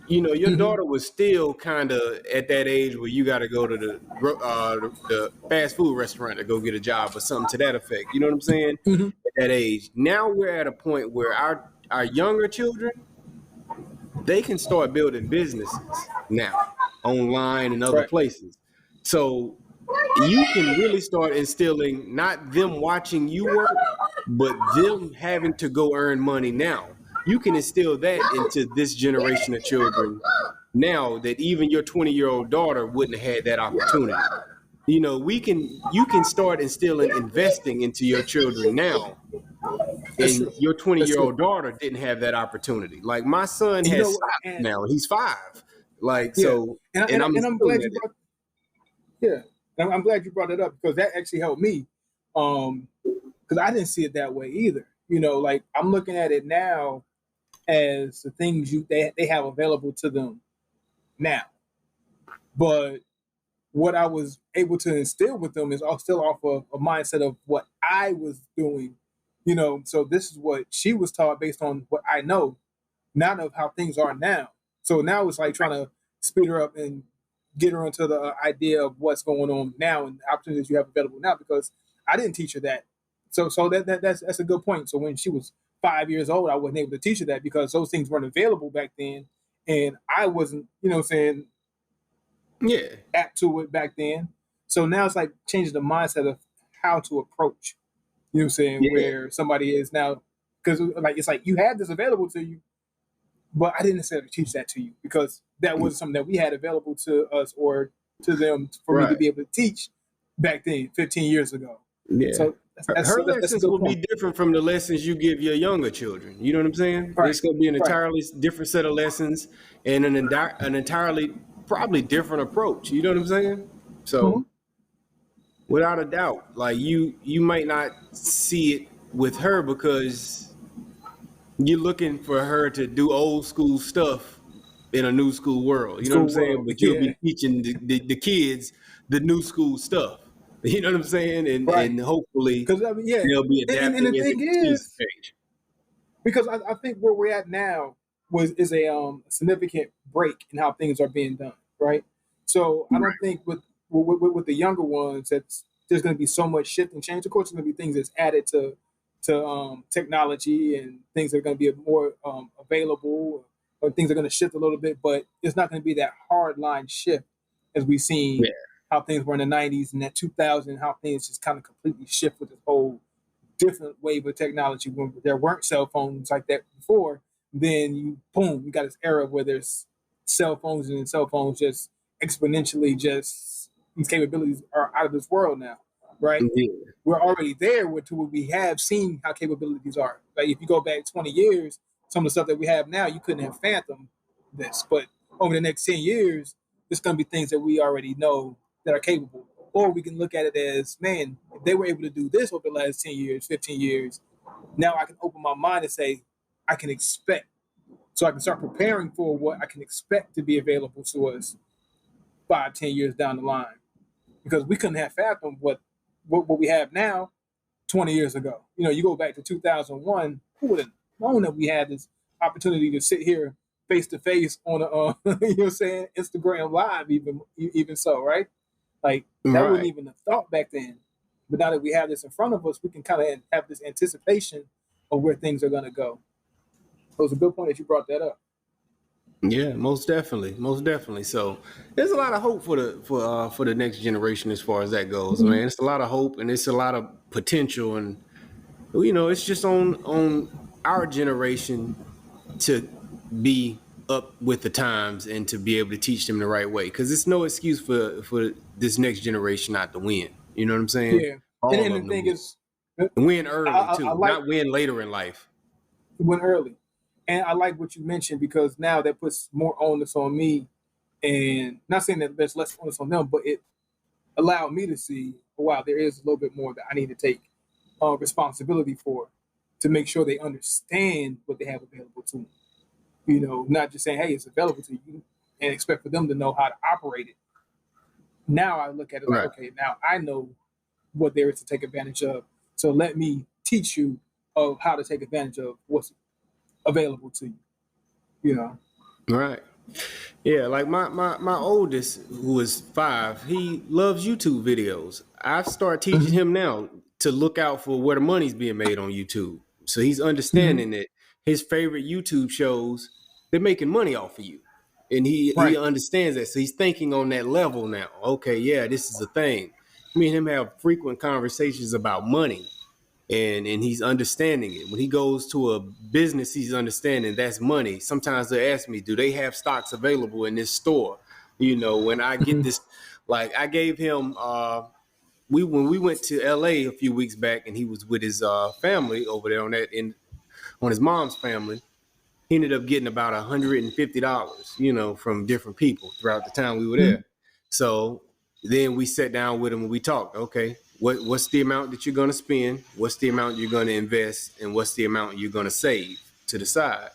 Your Hmm. daughter was still kind of at that age where you got to go to the fast food restaurant to go get a job or something to that effect. You know what I'm saying? Hmm. At that age, now we're at a point where our younger children, they can start building businesses now online and other Right. places. So you can really start instilling not them watching you work, but them having to go earn money now. You can instill that into this generation of children now, that even your 20-year-old daughter wouldn't have had that opportunity. You can start instilling investing into your children now, That's and true. your 20 That's year true. old daughter didn't have that opportunity. Like my son And has stocks and now, he's 5. Like, yeah, so, and and I'm I'm instilling glad you that. brought yeah, and I'm glad you brought it up because that actually helped me. Because I didn't see it that way either. Like I'm looking at it now as the things they have available to them now. But what I was able to instill with them is still off of a mindset of what I was doing. So this is what she was taught based on what I know, not of how things are now. So now it's like trying to speed her up and get her into the idea of what's going on now and the opportunities you have available now because I didn't teach her that. So that's a good point. So when she was 5 years old, I wasn't able to teach her that because those things weren't available back then, and I wasn't, you know what I'm saying, Yeah. apt to it back then. So now it's like changing the mindset of how to approach, you know what I'm saying, Yeah. where somebody is now, because like it's like you had this available to you, but I didn't necessarily teach that to you because that wasn't something that we had available to us or to them for me to Right. be able to teach back then, 15 years ago. Yeah. So Her that's a lessons good will be point. different from the lessons you give your younger children. You know what I'm saying? Right, It's going to be an right. entirely different set of lessons and an entirely probably different approach. You know what I'm saying? Mhm. So without a doubt, like you might not see it with her because you're looking for her to do old school stuff in a new school world. You know what I'm School saying? world, But you'll yeah, be teaching the kids the new school stuff. You know what I'm saying? right. And hopefully Because I mean, yeah, they'll be and adapting the as the thing seasons is, change. because I think where we're at now is a significant break in how things are being done, right? So I don't think with the younger ones that's there's going to be so much shift and change. Of course, there's going to be things that's added to technology and things that are going to be more available, or things are going to shift a little bit, but it's not going to be that hard line shift as we've Yeah. seen how things were in the 90s and that 2000, how things just kind of completely shift with this whole different wave of technology when there weren't cell phones like that before. Then you boom, you got this era where there's cell phones and cell phones just exponentially just these capabilities are out of this world now, right? Yeah. We're already there to where we have seen how capabilities are. Like if you go back 20 years, some of the stuff that we have now, you couldn't have fathomed this. But over the next 10 years, there's going to be things that we already know that are capable. Or we can look at it as, man, if they were able to do this over the last 10 years, 15 years, now I can open my mind and say, I can expect. So I can start preparing for what I can expect to be available to us 5, 10 years down the line. Because we couldn't have fathomed what we have now 20 years ago. You know, you go back to 2001, who would have known that we had this opportunity to sit here face to face on a, you know what I'm saying, Instagram Live, even so, right? Like that wasn't Right. even a thought back then. But now that we have this in front of us, we can kind of have this anticipation of where things are going to go. So it's a good point that you brought that up. Yeah, most definitely, most definitely. So there's a lot of hope for the next generation as far as that goes, Mhm. man. It's a lot of hope and it's a lot of potential, and it's just on our generation to be up with the times and to be able to teach them the right way. Because it's no excuse for this next generation not to win. You know what I'm saying? Yeah, All and of the them to thing win. is, Win early I too, like not win later in life. went early, and I like what you mentioned because now that puts more onus on me, and not saying that there's less onus on them, but it allowed me to see, oh, wow, there is a little bit more that I need to take responsibility for to make sure they understand what they have available to them. You know, not just saying, hey, it's available to you and expect for them to know how to operate it. Now I look at it like, Right. okay, now I know what there is to take advantage of. So let me teach you of how to take advantage of what's available to you. You know. Right. Yeah, like my oldest, who is 5, he loves YouTube videos. I've started teaching Mm-hmm. him now to look out for where the money's being made on YouTube. So he's Mm-hmm. understanding that his favorite YouTube shows, they're making money off of you. And he Right. understands that. So he's thinking on that level now. Okay, yeah, this is a thing. Me and him have frequent conversations about money, and he's understanding it. When he goes to a business, he's understanding that's money. Sometimes they ask me, do they have stocks available in this store? When I get Mm-hmm. this, like I gave him when we went to LA a few weeks back, and he was with his family over there on his mom's family. He ended up getting about $150, from different people throughout the time we were Mm-hmm. there. So then we sat down with him and we talked. Okay, what's the amount that you're going to spend? What's the amount you're going to invest? And what's the amount you're going to save to the side?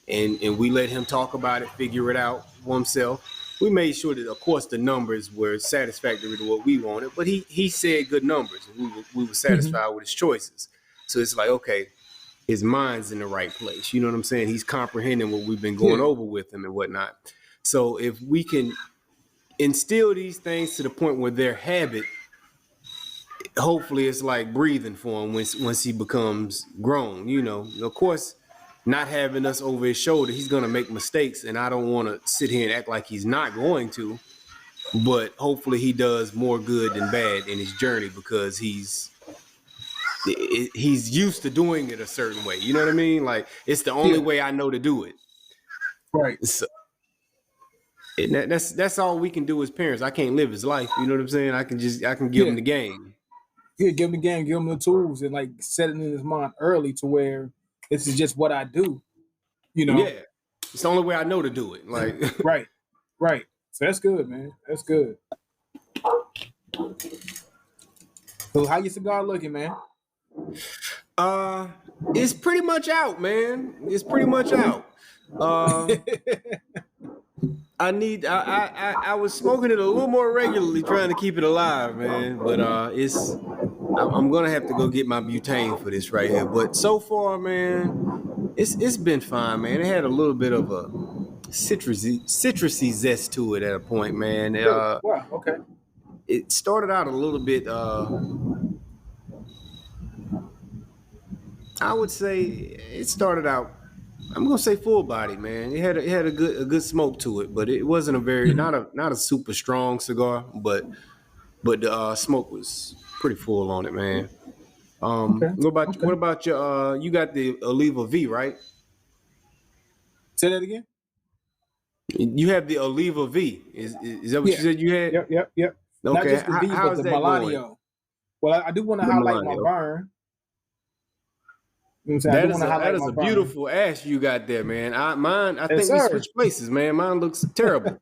And we let him talk about it, figure it out for himself. We made sure that, of course, the numbers were satisfactory to what we wanted, but he said good numbers, and we were Mm-hmm. satisfied with his choices. So it's like, okay, his mind's in the right place. You know what I'm saying? He's comprehending what we've been going Yeah. over with him and whatnot. So if we can instill these things to the point where they're habit, hopefully it's like breathing for him once he becomes grown. Of course, not having us over his shoulder. He's gonna make mistakes, and I don't want to sit here and act like he's not going to. But hopefully, he does more good than bad in his journey because he's used to doing it a certain way. You know what I mean? Like it's the only way I know to do it. Right. So, that's all we can do as parents. I can't live his life. You know what I'm saying? I can give him the game. Yeah, give him the game, give him the tools, and like set it in his mind early to where this is just what I do. You know? Yeah, it's the only way I know to do it. Like right. So that's good, man. That's good. So how your cigar looking, man? It's pretty much out, man. It's pretty much out. I was smoking it a little more regularly, trying to keep it alive, man. But I'm gonna have to go get my butane for this right here. But so far, man, it's been fine, man. It had a little bit of a citrusy zest to it at a point, man. Wow, okay. It started out a little bit. I would say it started out. I'm gonna say full body, man. It had a good smoke to it, but it wasn't a very not a super strong cigar, but the smoke was pretty full on it, man. What about your you got the Oliva V, right? Say that again. You have the Oliva V. Is that what you said you had? Yep. Okay. Not just the V, but the Melanio. Going? Well, I do want to highlight my burn. You know that is a beautiful ash you got there, man. I think we switched places, man. Mine looks terrible.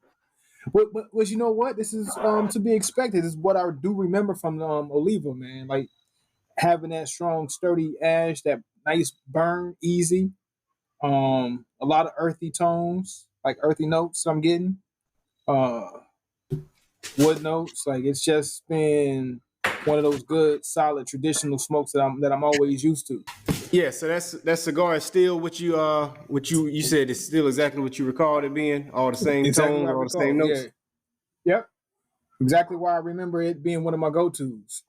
But you know what? This is to be expected. This is what I do remember from Oliva, man. Like having that strong, sturdy ash, that nice burn, easy. A lot of earthy tones, like earthy notes I'm getting. Wood notes. Like it's just been one of those good, solid, traditional smokes that I'm always used to. Yeah, so that cigar is still what you said it's still exactly what you recalled it being, all the same tones, all the same notes. Yeah. Yep, exactly why I remember it being one of my go-tos.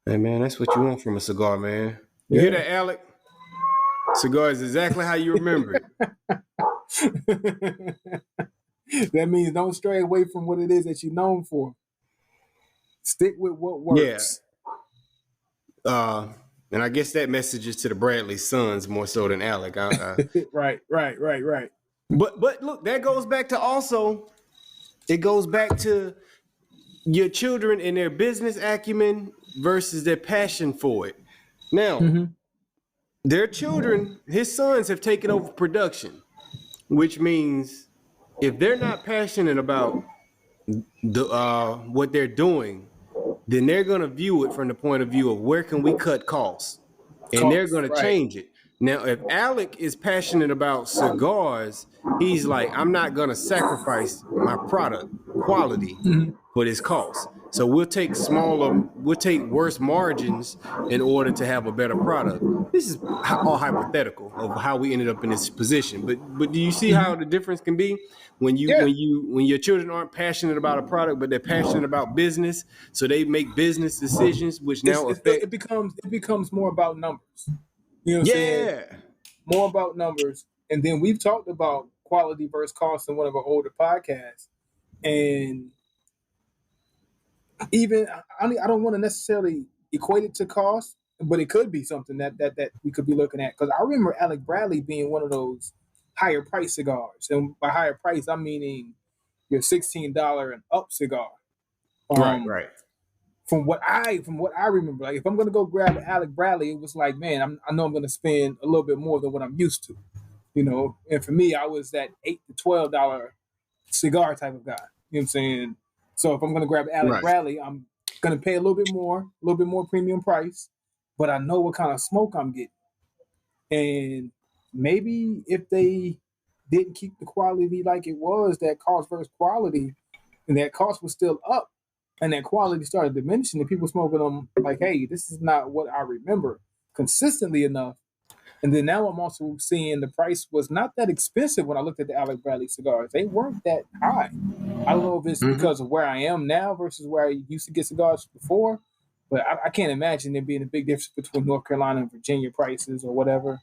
Hey man, that's what you want from a cigar, man. You hear that, Alec? Cigar is exactly how you remember it. That means don't stray away from what it is that you're known for. Stick with what works. Yeah. And I guess that message is to the Bradley sons more so than Alec. Right. But look, that goes back to it goes back to your children and their business acumen versus their passion for it. Now, their children, his sons have taken over production, which means if they're not passionate about what they're doing, then they're going to view it from the point of view of where can we cut costs, and they're going to change it. Now, if Alec is passionate about cigars, he's like, I'm not going to sacrifice my product quality for this cost. So we'll take worse margins in order to have a better product. This is all hypothetical of how we ended up in this position. But do you see how the difference can be when your children aren't passionate about a product, but they're passionate about business, so they make business decisions, which now affect. It becomes more about numbers. You know what I'm saying? More about numbers. And then we've talked about quality versus cost in one of our older podcasts. And even I don't want to necessarily equate it to cost, but it could be something that we could be looking at. Because I remember Alec Bradley being one of those higher price cigars. And by higher price, I'm meaning your $16 and up cigar. Right. From what I remember, like if I'm gonna go grab Alec Bradley, it was like, man, I know I'm gonna spend a little bit more than what I'm used to, you know. And for me, I was that $8 to $12 cigar type of guy. You know what I'm saying? So if I'm gonna grab Alec Bradley, I'm gonna pay a little bit more premium price, but I know what kind of smoke I'm getting. And maybe if they didn't keep the quality like it was, that cost versus quality, and that cost was still up, and that quality started diminishing, and people smoking them like, hey, this is not what I remember consistently enough. And then now I'm also seeing the price was not that expensive when I looked at the Alec Bradley cigars. They weren't that high. I don't know if it's because of where I am now versus where I used to get cigars before, But I can't imagine there being a big difference between North Carolina and Virginia prices or whatever.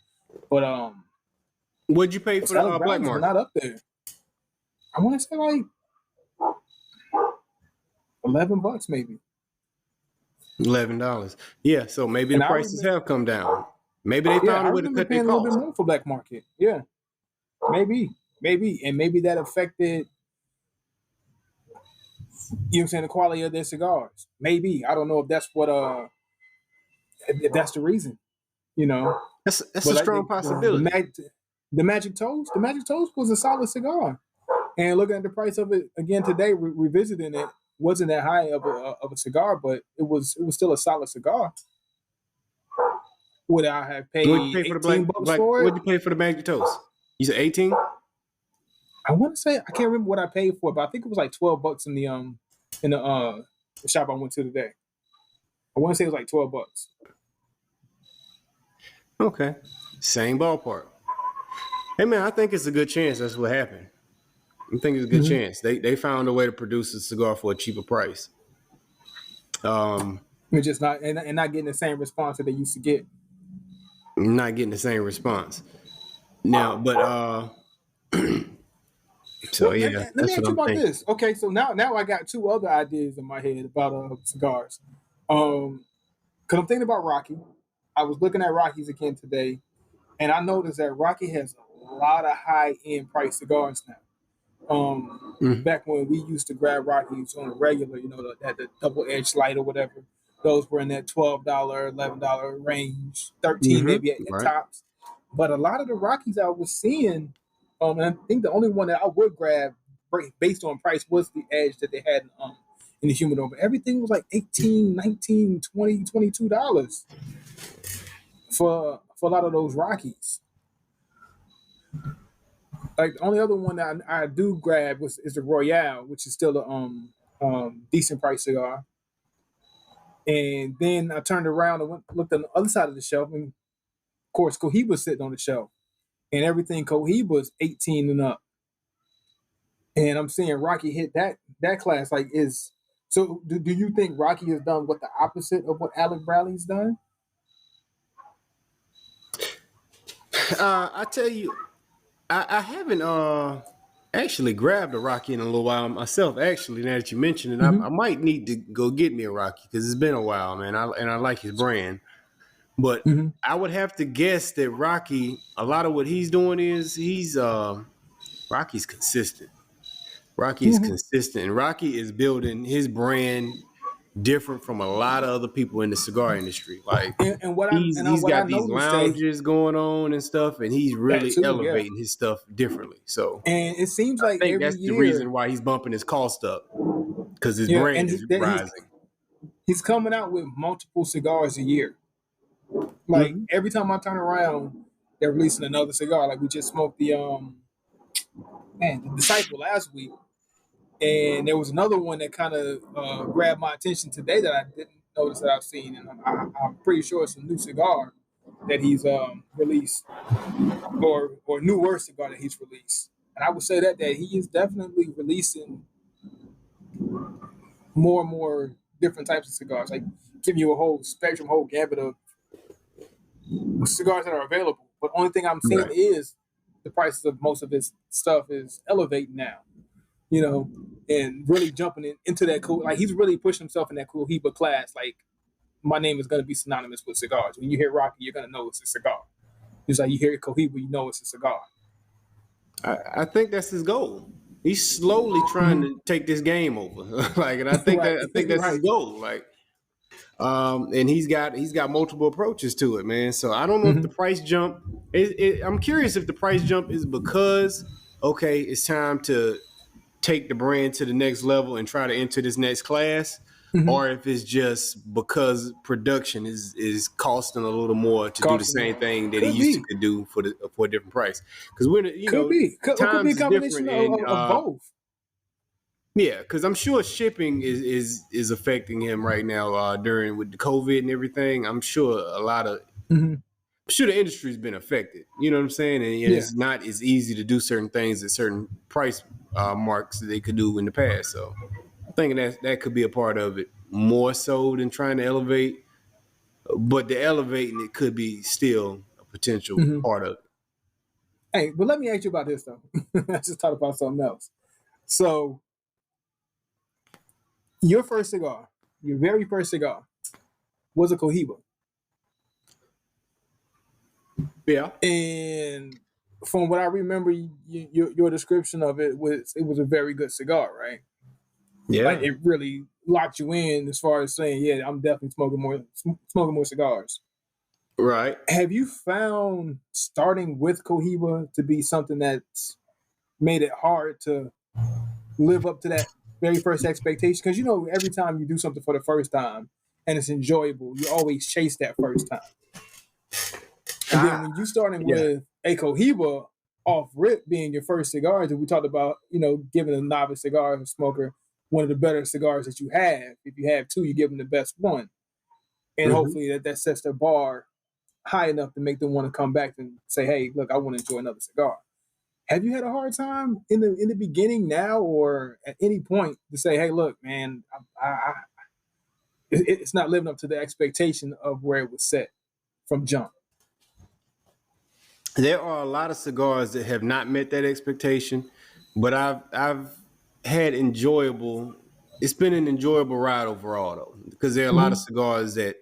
But What'd you pay for the Alec black Brownies are market? not up there. I want to say like $11 maybe. $11. Yeah, so maybe the prices have come down. Maybe they found a way to cut their paying a little costs. bit more for black market. Yeah, maybe, and maybe that affected. You know what I'm saying, the quality of their cigars. Maybe, I don't know if that's what if that's the reason. You know, That's but a like strong possibility. the Magic Toast was a solid cigar. And looking at the price of it again today, revisiting it, wasn't that high of a cigar, but it was still a solid cigar. Would I have paid What'd you pay for the $18 for it? What'd you pay for the Magic Toast? You said 18? I want to say I can't remember what I paid for it, but I think it was like $12 in the shop I went to today. I want to say it was like $12. Okay, same ballpark. Hey man, I think it's a good chance that's what happened. I think it's a good chance. They found a way to produce a cigar for a cheaper price. It's just not and not getting the same response that they used to get. Not getting the same response now, but so yeah, Let me that's ask what you I'm about thinking. this. Okay, so now I got two other ideas in my head about cigars. Because I'm thinking about Rocky. I was looking at Rockies again today, and I noticed that Rocky has a lot of high end price cigars now. Back when we used to grab Rockies on a regular, the double edged light or whatever, those were in that $12, $11 range, 13 maybe at Right. tops. But a lot of the Rockies I was seeing, and I think the only one that I would grab based on price was the edge that they had in the humidor. But everything was like $18, $19, $20, $22 for a lot of those Rockies. Like the only other one that I do grab is the Royale, which is still a decent price cigar. And then I turned around and looked on the other side of the shelf, and of course Cohiba's sitting on the shelf, and everything Cohiba's 18 and up. And I'm seeing Rocky hit that class. Like, do you think Rocky has done what the opposite of what Alec Bradley's done? I tell you, I haven't actually grabbed a Rocky in a little while myself. Actually, now that you mentioned it, I might need to go get me a Rocky because it's been a while, man. I like his brand, but I would have to guess that Rocky, a lot of what he's doing is Rocky's consistent. Rocky is consistent, and Rocky is building his brand different from a lot of other people in the cigar industry. Like he's what I got these noticed that lounges going on and stuff, and he's that really too, yeah. elevating his stuff differently. So And it seems I like think every that's the year, reason why he's bumping his cost up because his yeah, brand and is rising. he's coming out with multiple cigars a year. Like every time I turn around, they're releasing another cigar. Like we just smoked the Disciple last week, and there was another one that kind of grabbed my attention today that I didn't notice that I've seen, and I'm pretty sure it's a new cigar that he's released, or newer cigar that he's released. And I would say that he is definitely releasing more and more different types of cigars, like giving you a whole spectrum, whole gambit of cigars that are available. But only thing I'm seeing is the prices of most of this stuff is elevating now, and really jumping into that cool. Like he's really pushing himself in that Cohiba class. Like my name is going to be synonymous with cigars. When you hear Rocky, you're going to know it's a cigar. Just like you hear Cohiba, you know it's a cigar. I think that's his goal. He's slowly trying to take this game over. And I think that's his goal. And he's got multiple approaches to it, man. So I don't know if the price jump. I'm curious if the price jump is because it's time to take the brand to the next level and try to enter this next class, or if it's just because production is costing a little more to do the same thing that he used to do for a different price. Because we're could be a combination of both. Yeah, because I'm sure shipping is affecting him right now during with the COVID and everything. I'm sure I'm sure the industry's been affected. You know what I'm saying? And it's not as easy to do certain things at certain price marks that they could do in the past. So thinking that could be a part of it more so than trying to elevate. But the elevating it could be still a potential Mm-hmm. part of it. Hey, but let me ask you about this though. I just thought about something else. So, your very first cigar, was a Cohiba, Yeah. and from what I remember, your description of it was a very good cigar, right? Yeah. Like it really locked you in as far as saying, yeah, I'm definitely smoking more cigars. Right. Have you found starting with Cohiba to be something that's made it hard to live up to that very first expectation? Because every time you do something for the first time and it's enjoyable, you always chase that first time. And then when you starting Yeah. with a Cohiba off rip being your first cigars, and we talked about, giving a novice cigar smoker one of the better cigars that you have. If you have two, you give them the best one. And hopefully that sets their bar high enough to make them want to come back and say, hey, look, I want to enjoy another cigar. Have you had a hard time in the beginning now or at any point to say, hey, look, man, it's not living up to the expectation of where it was set from jump? There are a lot of cigars that have not met that expectation, but I've had enjoyable. It's been an enjoyable ride overall, though, because there are a lot of cigars that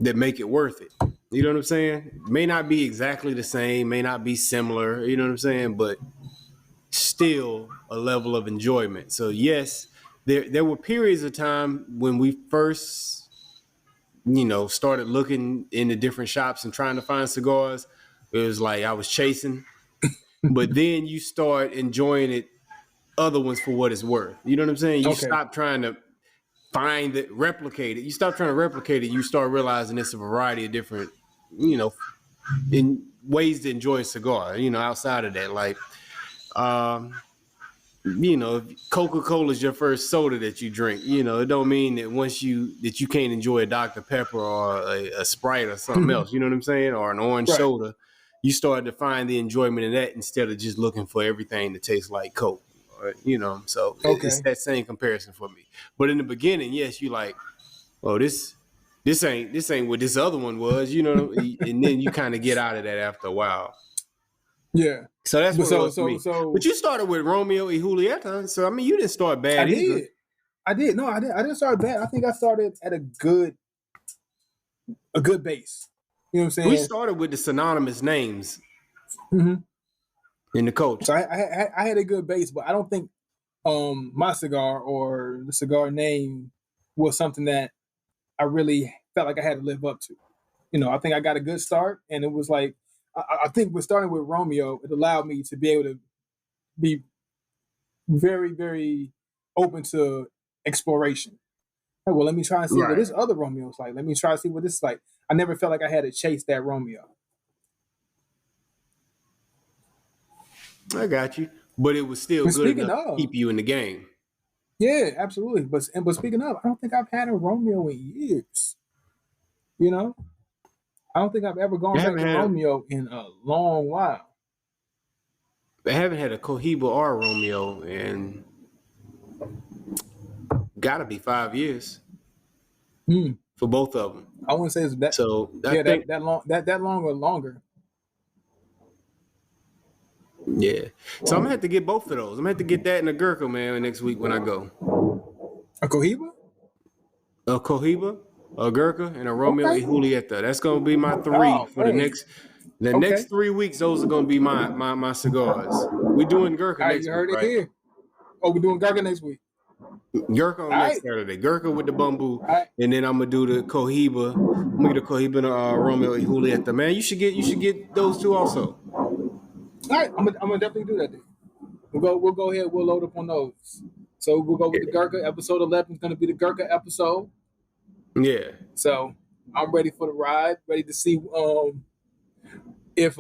make it worth it. You know what I'm saying? May not be exactly the same, may not be similar. You know what I'm saying? But still a level of enjoyment. So yes, there were periods of time when we first, started looking into different shops and trying to find cigars. It was like I was chasing, but then you start enjoying it, other ones for what it's worth. You know what I'm saying? You stop trying to find it, replicate it. You stop trying to replicate it. You start realizing it's a variety of different, in ways to enjoy a cigar. Outside of that, like, if Coca-Cola is your first soda that you drink, it don't mean that that you can't enjoy a Dr. Pepper or a Sprite or something else. You know what I'm saying? Or an orange soda. You start to find the enjoyment in that instead of just looking for everything that tastes like Coke. So it's that same comparison for me. But in the beginning, yes, you like, oh, this ain't what this other one was, and then you kind of get out of that after a while. Yeah. So that's what it was for me. But you started with Romeo y Julieta, so I mean, you didn't start bad either. I did. No, I didn't start bad. I think I started at a good base. You know what I'm saying? We started with the synonymous names in the culture. So I had a good base, but I don't think my cigar or the cigar name was something that I really felt like I had to live up to. I think I got a good start, and it was like I think with starting with Romeo, it allowed me to be able to be very, very open to exploration. Like, well, let me try and see what this other Romeo is like. Let me try to see what this is like. I never felt like I had to chase that Romeo. I got you. But it was still good enough to keep you in the game. Yeah, absolutely. But speaking of, I don't think I've had a Romeo in years. I don't think I've ever gone back to Romeo in a long while. I haven't had a Cohiba or a Romeo in gotta be 5 years for both of them. I wouldn't say it's that. So I think that long or longer. Yeah. So I'm gonna have to get both of those. I'm gonna have to get that and a Gurkha, man, next week when I go. A Cohiba? A Cohiba, a Gurkha, and a Romeo y Julieta. That's gonna be my three for the next 3 weeks. Those are gonna be my cigars. We're doing Gurkha next week. You heard it right? Here. Oh, we're doing Gurkha next week. Gurkha on next Saturday. Gurkha with the bamboo, and then I'm gonna do the Cohiba. I'm gonna get a Cohiba and a Romeo y Julieta. Man, you should get those two also. All right, I'm gonna definitely do that. Then. We'll go ahead. We'll load up on those. So we'll go with the Gurkha. Episode 11 is gonna be the Gurkha episode. Yeah. So I'm ready for the ride. Ready to see if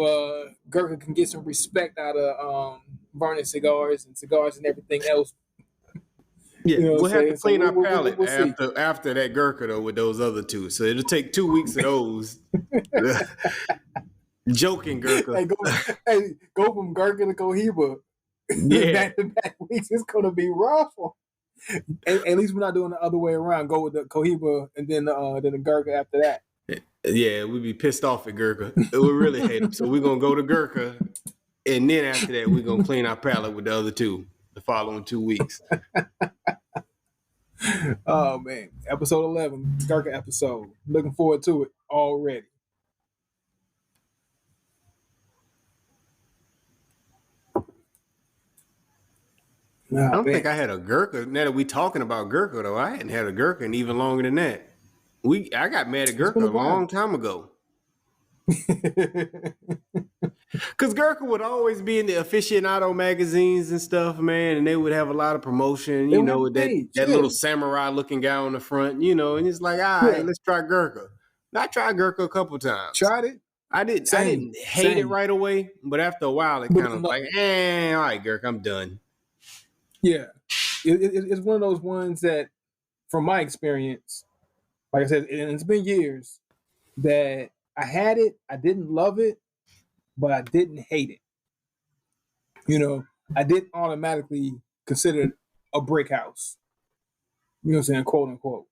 Gurkha can get some respect out of Vernon cigars and everything else. Yeah, we'll have to clean our palate after that Gurkha though with those other two. So it'll take 2 weeks of those. Joking Gurkha. Go from Gurkha to Cohiba. Yeah. Back to back weeks. It's gonna be rough. At least we're not doing the other way around. Go with the Cohiba and then the Gurkha after that. Yeah, we'd be pissed off at Gurkha. We really hate him. So we're gonna go to Gurkha, and then after that, we're gonna clean our palate with the other two the following 2 weeks. Oh man, episode 11, Gurkha episode. Looking forward to it already. I don't think I had a Gurkha. Now that we talking about Gurkha, though, I hadn't had a Gurkha in even longer than that. I got mad at Gurkha a long time ago. Because Gurkha would always be in the aficionado magazines and stuff, man, and they would have a lot of promotion, you know, that little samurai looking guy on the front, you know, and it's like, all right, let's try Gurkha. I tried Gurkha a couple times. Tried it? I didn't hate it right away, but after a while, it kind of like, all right, Gurkha, I'm done. Yeah. It's one of those ones that, from my experience, like I said, and it's been years, that I had it, I didn't love it, but I didn't hate it. You know, I didn't automatically consider it a brick house. You know what I'm saying? Quote unquote.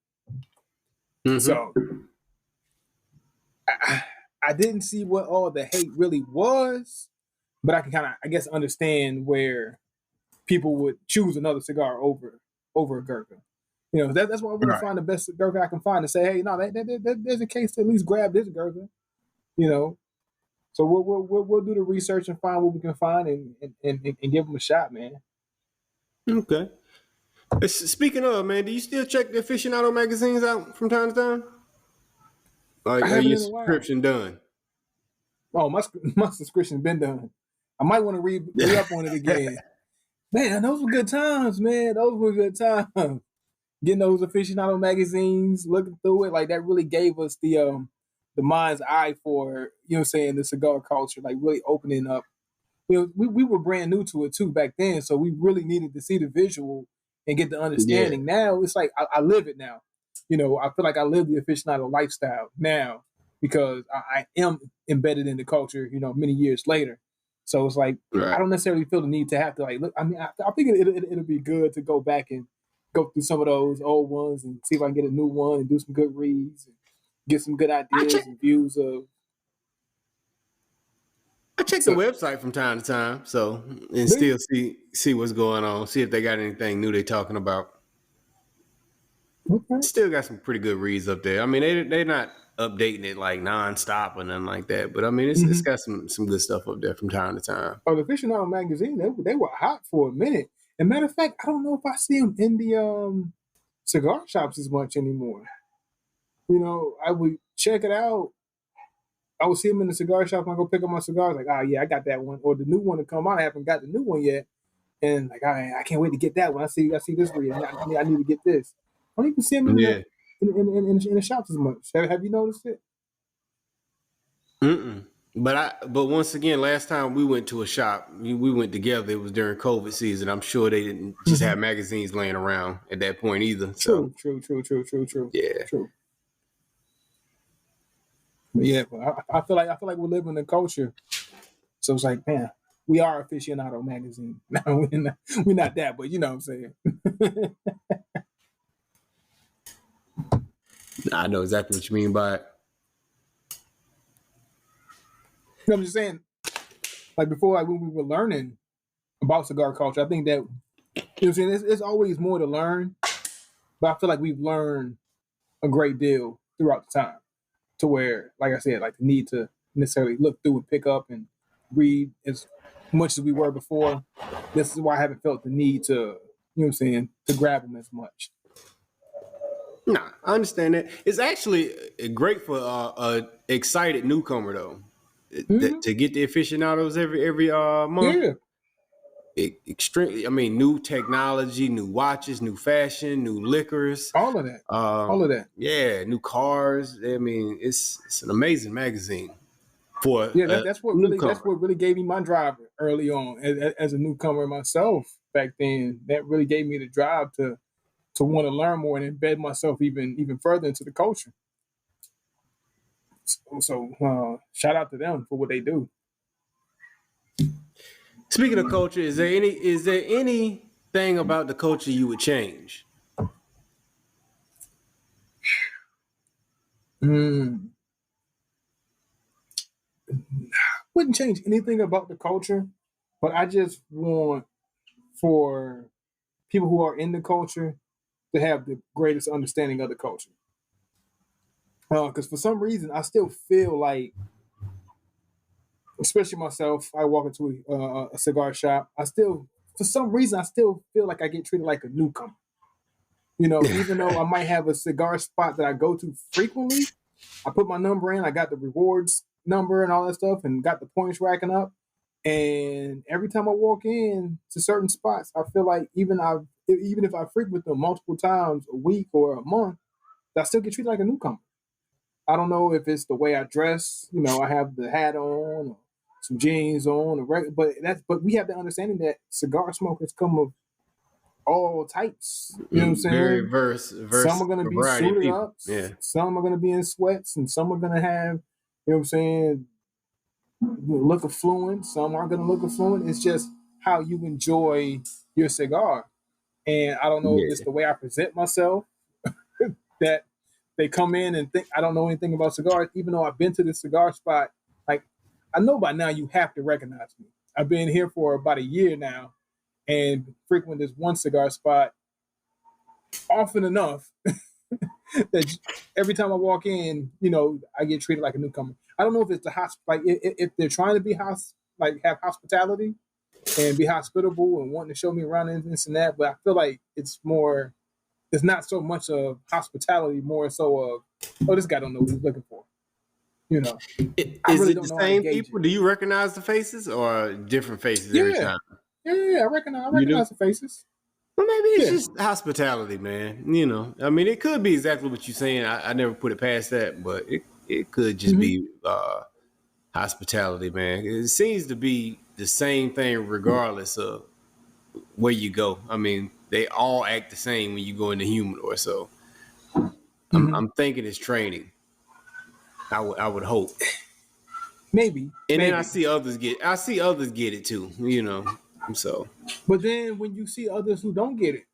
Mm-hmm. So I didn't see what all the hate really was, but I can kind of, I guess, understand where people would choose another cigar over a Gurkha. You know, that's why I want to find the best Gurkha I can find to say, hey, no, there's a case to at least grab this Gurkha. You know, so we'll do the research and find what we can find and give them a shot, man. Okay. Speaking of, man, do you still check the aficionado magazines out from time to time? Are your subscription done? Oh, my subscription's been done. I might want to read up on it again. Man, those were good times, man. Those were good times. Getting those aficionado magazines, looking through it, like that really gave us the mind's eye for, you know what I'm saying, the cigar culture, like really opening up. You know, we were brand new to it too back then, so we really needed to see the visual and get the understanding. Yeah. Now it's like I live it now. You know, I feel like I live the aficionado lifestyle now because I am embedded in the culture, you know, many years later. So it's like, I don't necessarily feel the need to have to like look. I mean, I think it'll be good to go back and go through some of those old ones and see if I can get a new one and do some good reads and get some good ideas and views of. I check the website from time to time, so and still see what's going on, see if they got anything new they're talking about. Okay. Still got some pretty good reads up there. I mean, they're not updating it like nonstop or nothing like that, but I mean, it's got some good stuff up there from time to time. Oh, the aficionado magazine, they were hot for a minute. And matter of fact, I don't know if I see them in the cigar shops as much anymore. You know, I would check it out. I would see them in the cigar shop. I go pick up my cigars. Like, oh yeah, I got that one, or the new one to come out. I haven't got the new one yet, and like, I can't wait to get that one. I see this read. I need to get this. I don't even see them in the shops as much. Have you noticed it? But once again, last time we went to a shop, we went together. It was during COVID season. I'm sure they didn't just have magazines laying around at that point either. True. Yeah. True. Yeah, but I feel like we're living in culture. So it's like, man, we are aficionado magazine. No, we're not that, but you know what I'm saying. I know exactly what you mean by it. I'm just saying, like before, like when we were learning about cigar culture, I think that, you know what I'm saying, it's always more to learn, but I feel like we've learned a great deal throughout the time to where, like I said, like the need to necessarily look through and pick up and read as much as we were before. This is why I haven't felt the need to, you know what I'm saying, to grab them as much. Nah, I understand that. It's actually great for a excited newcomer though. To get the aficionados every month. Yeah. Extremely. I mean, new technology, new watches, new fashion, new liquors, all of that. Yeah, new cars. I mean, it's an amazing magazine for that's what really gave me my drive early on as a newcomer myself back then. That really gave me the drive to want to learn more and embed myself even further into the culture. So shout out to them for what they do. Speaking of culture, is there anything thing about the culture you would change? Wouldn't change anything about the culture, but I just want for people who are in the culture to have the greatest understanding of the culture. Because for some reason, I still feel like, especially myself, I walk into a cigar shop. For some reason, I still feel like I get treated like a newcomer. Even though I might have a cigar spot that I go to frequently, I put my number in, I got the rewards number and all that stuff, and got the points racking up. And every time I walk in to certain spots, I feel like even if I frequent them multiple times a week or a month, I still get treated like a newcomer. I don't know if it's the way I dress. I have the hat on, or some jeans on, but we have the understanding that cigar smokers come of all types. You know what I'm Very saying? verse Some are going to be variety of suited people. up. Yeah. Some are going to be in sweats, and some are going to have, you know what I'm saying, look affluent. Some aren't going to look affluent. It's just how you enjoy your cigar. And I don't know if it's the way I present myself that they come in and think I don't know anything about cigars, even though I've been to this cigar spot. Like, I know by now you have to recognize me. I've been here for about a year now and frequent this one cigar spot often enough that every time I walk in, I get treated like a newcomer. I don't know if it's if they're trying to be have hospitality and be hospitable and wanting to show me around and this and that, but I feel like it's not so much of hospitality, more so of, this guy don't know what he's looking for. I Is really it don't the know how to same gauge people? it. Do you recognize the faces or different faces every Yeah, time? yeah, I recognize the faces. Well, maybe it's just hospitality, man. I mean, it could be exactly what you're saying. I never put it past that, but it could just be hospitality, man. It seems to be the same thing regardless of where you go. I mean, they all act the same when you go in the humidor. So I'm thinking it's training. I would hope. Maybe. And then I see others get it too. So. But then when you see others who don't get it,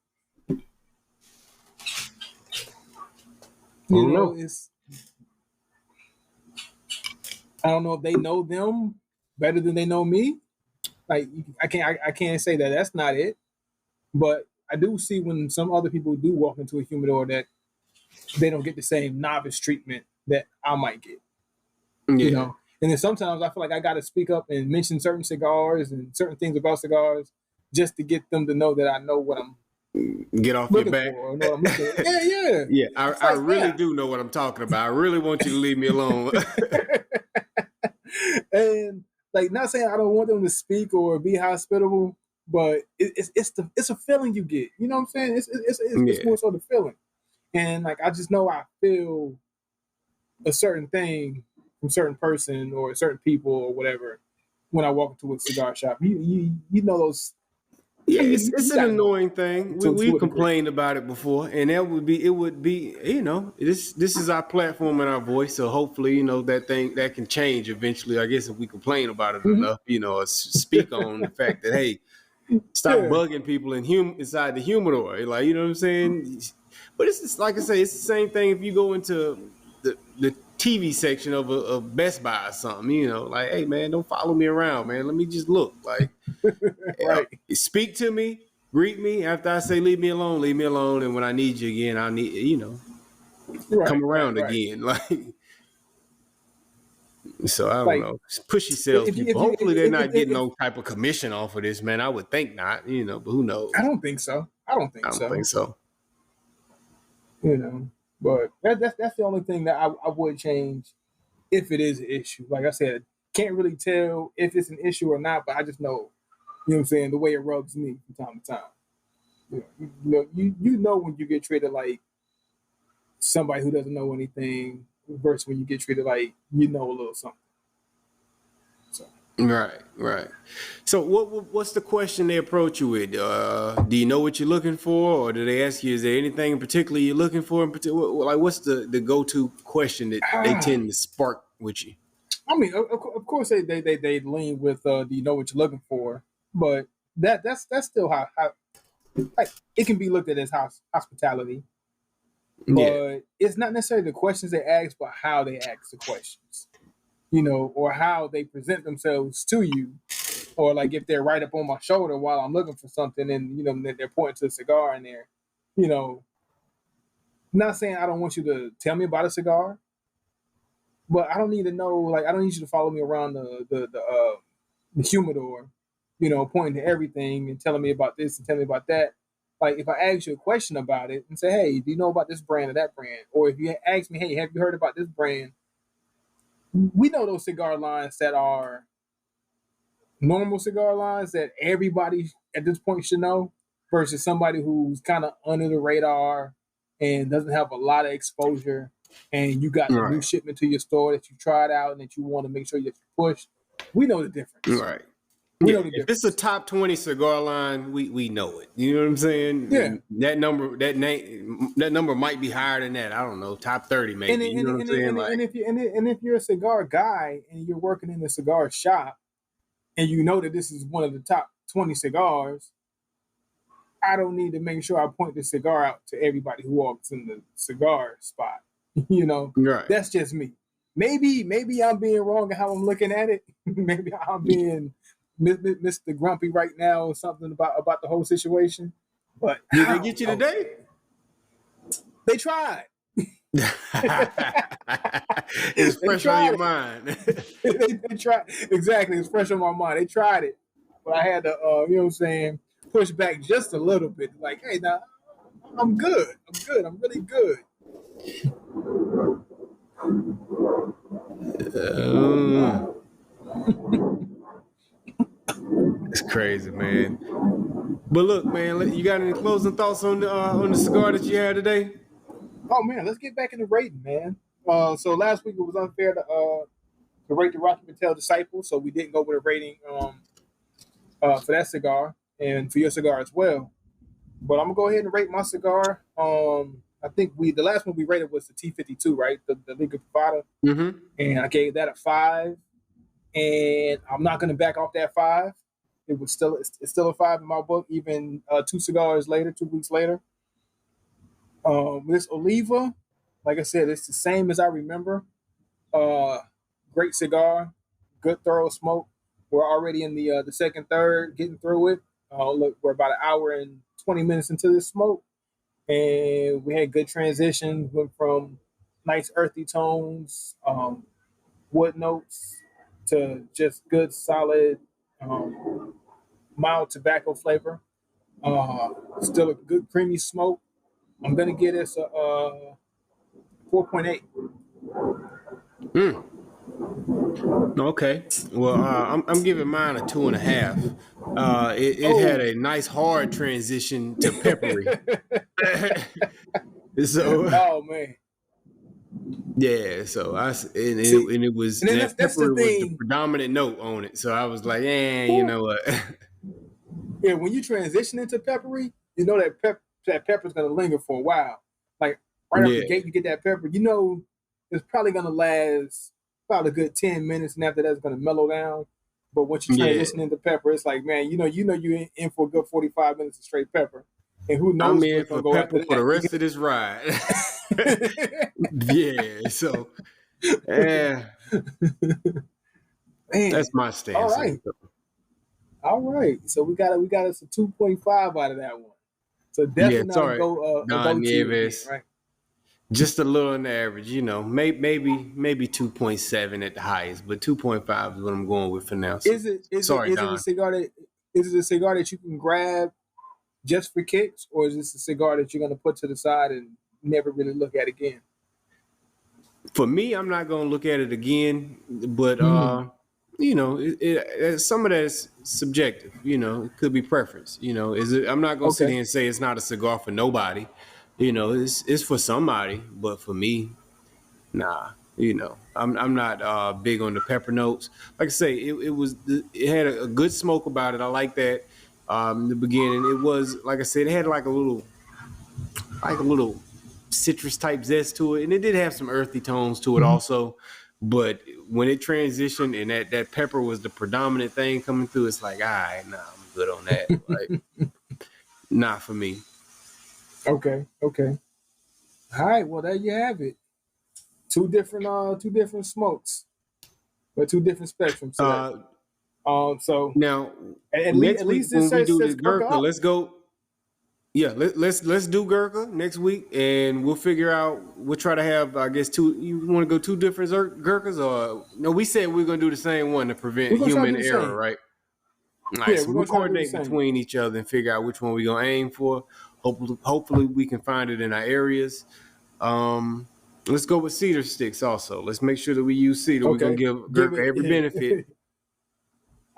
it's, I don't know if they know them better than they know me. Like, I can't say that that's not it, but I do see when some other people do walk into a humidor that they don't get the same novice treatment that I might get. Yeah. And then sometimes I feel like I got to speak up and mention certain cigars and certain things about cigars just to get them to know that I know what I'm get off your back. For, know what I'm looking at. Yeah. Yeah, I really do know what I'm talking about. I really want you to leave me alone. And not saying I don't want them to speak or be hospitable, but it's a feeling you get. You know what I'm saying? It's more so the feeling. And I just know I feel a certain thing from a certain person or certain people or whatever when I walk into a cigar shop. You know those. Yeah, it's an annoying thing. We complained about it before, and it would be this is our platform and our voice. So hopefully that can change eventually. I guess if we complain about it enough, or speak on the fact that, hey, stop bugging people inside the humidor. You know what I'm saying? But it's just, like I say, it's the same thing if you go into the TV section of Best Buy or something. Hey man, don't follow me around, man. Let me just look. Right. Speak to me, greet me. After I say leave me alone, and when I need you again, I'll need come around again. So I don't know. Pushy salespeople. Hopefully they're not getting no type of commission off of this, man. I would think not, but who knows? I don't think so. I don't think so. But that's the only thing that I would change if it is an issue. Like I said, can't really tell if it's an issue or not, but I just know, what I'm saying, the way it rubs me from time to time. You know when you get treated like somebody who doesn't know anything versus when you get treated like a little something. So. Right. So what's the question they approach you with? Do you know what you're looking for, or do they ask you, is there anything in particular you're looking for? What's the go-to question that they tend to spark with you? I mean, of course they lean with do you know what you're looking for, but that's still how like it can be looked at as hospitality, Yeah. but it's not necessarily the questions they ask, but how they ask the questions, or how they present themselves to you, or like if they're right up on my shoulder while I'm looking for something, and they're pointing to a cigar in there, you know. Not saying I don't want you to tell me about a cigar, but I don't need to know. Like I don't need you to follow me around the humidor, pointing to everything and telling me about this and telling me about that. Like if I ask you a question about it and say, "Hey, do you know about this brand or that brand?" Or if you ask me, "Hey, have you heard about this brand?" We know those cigar lines that are normal cigar lines that everybody at this point should know, versus somebody who's kind of under the radar and doesn't have a lot of exposure, and you got the new Right. shipment to your store that you tried out and that you want to make sure that you push. We know the difference. Right. We Yeah. know the If it's a difference. top 20 cigar line, we know it. You know what I'm saying? Yeah. And that number might be higher than that. I don't know. Top 30 And maybe. You and, know what I'm and, saying? and, Like, and if you and if you're a cigar guy and you're working in a cigar shop and you know that this is one of the top 20 cigars, I don't need to make sure I point the cigar out to everybody who walks in the cigar spot. right. That's just me. Maybe I'm being wrong in how I'm looking at it. Maybe I'm being Mr. Grumpy right now or something about the whole situation. But Did I they don't get you know, today? man. They tried. It's They fresh on your tried it. mind. They tried. Exactly. It's fresh on my mind. They tried it. But I had to, push back just a little bit. Like, hey, now, I'm good. I'm good. I'm really good. Um, it's crazy, man. But look, man, you got any closing thoughts on the cigar that you had today? Oh, man, let's get back into rating, man. So last week it was unfair to rate the Rocky Patel Disciple, so we didn't go with a rating for that cigar and for your cigar as well. But I'm gonna go ahead and rate my cigar. I think the last one we rated was the T52, right? The Liga Privada, Mm-hmm. and I gave that a 5. And I'm not gonna back off that 5. It's still a 5 in my book, even 2 cigars later, 2 weeks later. This Oliva, like I said, it's the same as I remember. Uh, Great cigar, good thorough smoke. We're already in the second third, getting through it. Look, we're about an hour and 20 minutes into this smoke, and we had good transition. Went from nice earthy tones, wood notes, to just good solid, mild tobacco flavor. Still a good creamy smoke. I'm gonna get us a 4.8. Mm. Okay. Well, I'm giving mine a 2.5. It had Oh, a nice hard transition to peppery. So oh man. yeah, so See, and and then that that's the pepper was the thing. predominant note on it. So I was like, you Whew. know what? Yeah, when you transition into peppery, you know that pepper's gonna linger for a while. Like right out the Yeah, gate, you get that pepper. It's probably gonna last about a good 10 minutes, and after that's gonna mellow down. But once you yeah. transition into pepper, it's like, man, you're in for a good 45 minutes of straight pepper, and who I'm knows in what's for gonna go after pepper for the that. rest of this ride. Yeah, so yeah, that's Man, my all stance on right, it. all right. So we got us a 2.5 out of that one. So Yeah, definitely not sorry, a Don go to again, Nieves. right? Just a little on the average, maybe 2.7 at the highest, but 2.5 is what I'm going with for now. So, sorry, Is it a Don. cigar that is it a cigar that you can grab just for kicks, or is this a cigar that you're gonna put to the side and never really look at again? For me, I'm not going to look at it again, but Hmm. some of that is subjective. It could be preference. Is it? I'm not going to sit Okay. here and say it's not a cigar for nobody. It's for somebody, but for me, nah. I'm not big on the pepper notes. Like I say, it had a good smoke about it. I like that. In the beginning, it was like I said, it had like a little citrus type zest to it, and it did have some earthy tones to it Hmm. also. But when it transitioned and that pepper was the predominant thing coming through, it's like, all right, nah, I'm good on that. Like, not for me. Okay. All right. Well, there you have it. Two different smokes, but two different spectrums today. So Now at next week least it when we do the says Gurkha Gurkha, up. let's go. Yeah, let's do Gurkha next week, and we'll figure out. We'll try to have, I guess, two. You want to go two different Gurkhas, or no? We said we're gonna do the same one to prevent We're gonna try to human do the error, same. right? All right, Yeah, so we're we'll gonna try to do the coordinate same. between each other and figure out which one we're gonna aim for. Hopefully we can find it in our areas. Let's go with cedar sticks also. Let's make sure that we use cedar. We're gonna Okay. give Give Gurkha every benefit.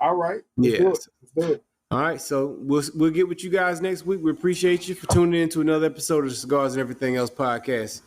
All right. Let's do it. Yes. Let's do it. All right, so we'll get with you guys next week. We appreciate you for tuning in to another episode of the Cigars and Everything Else podcast.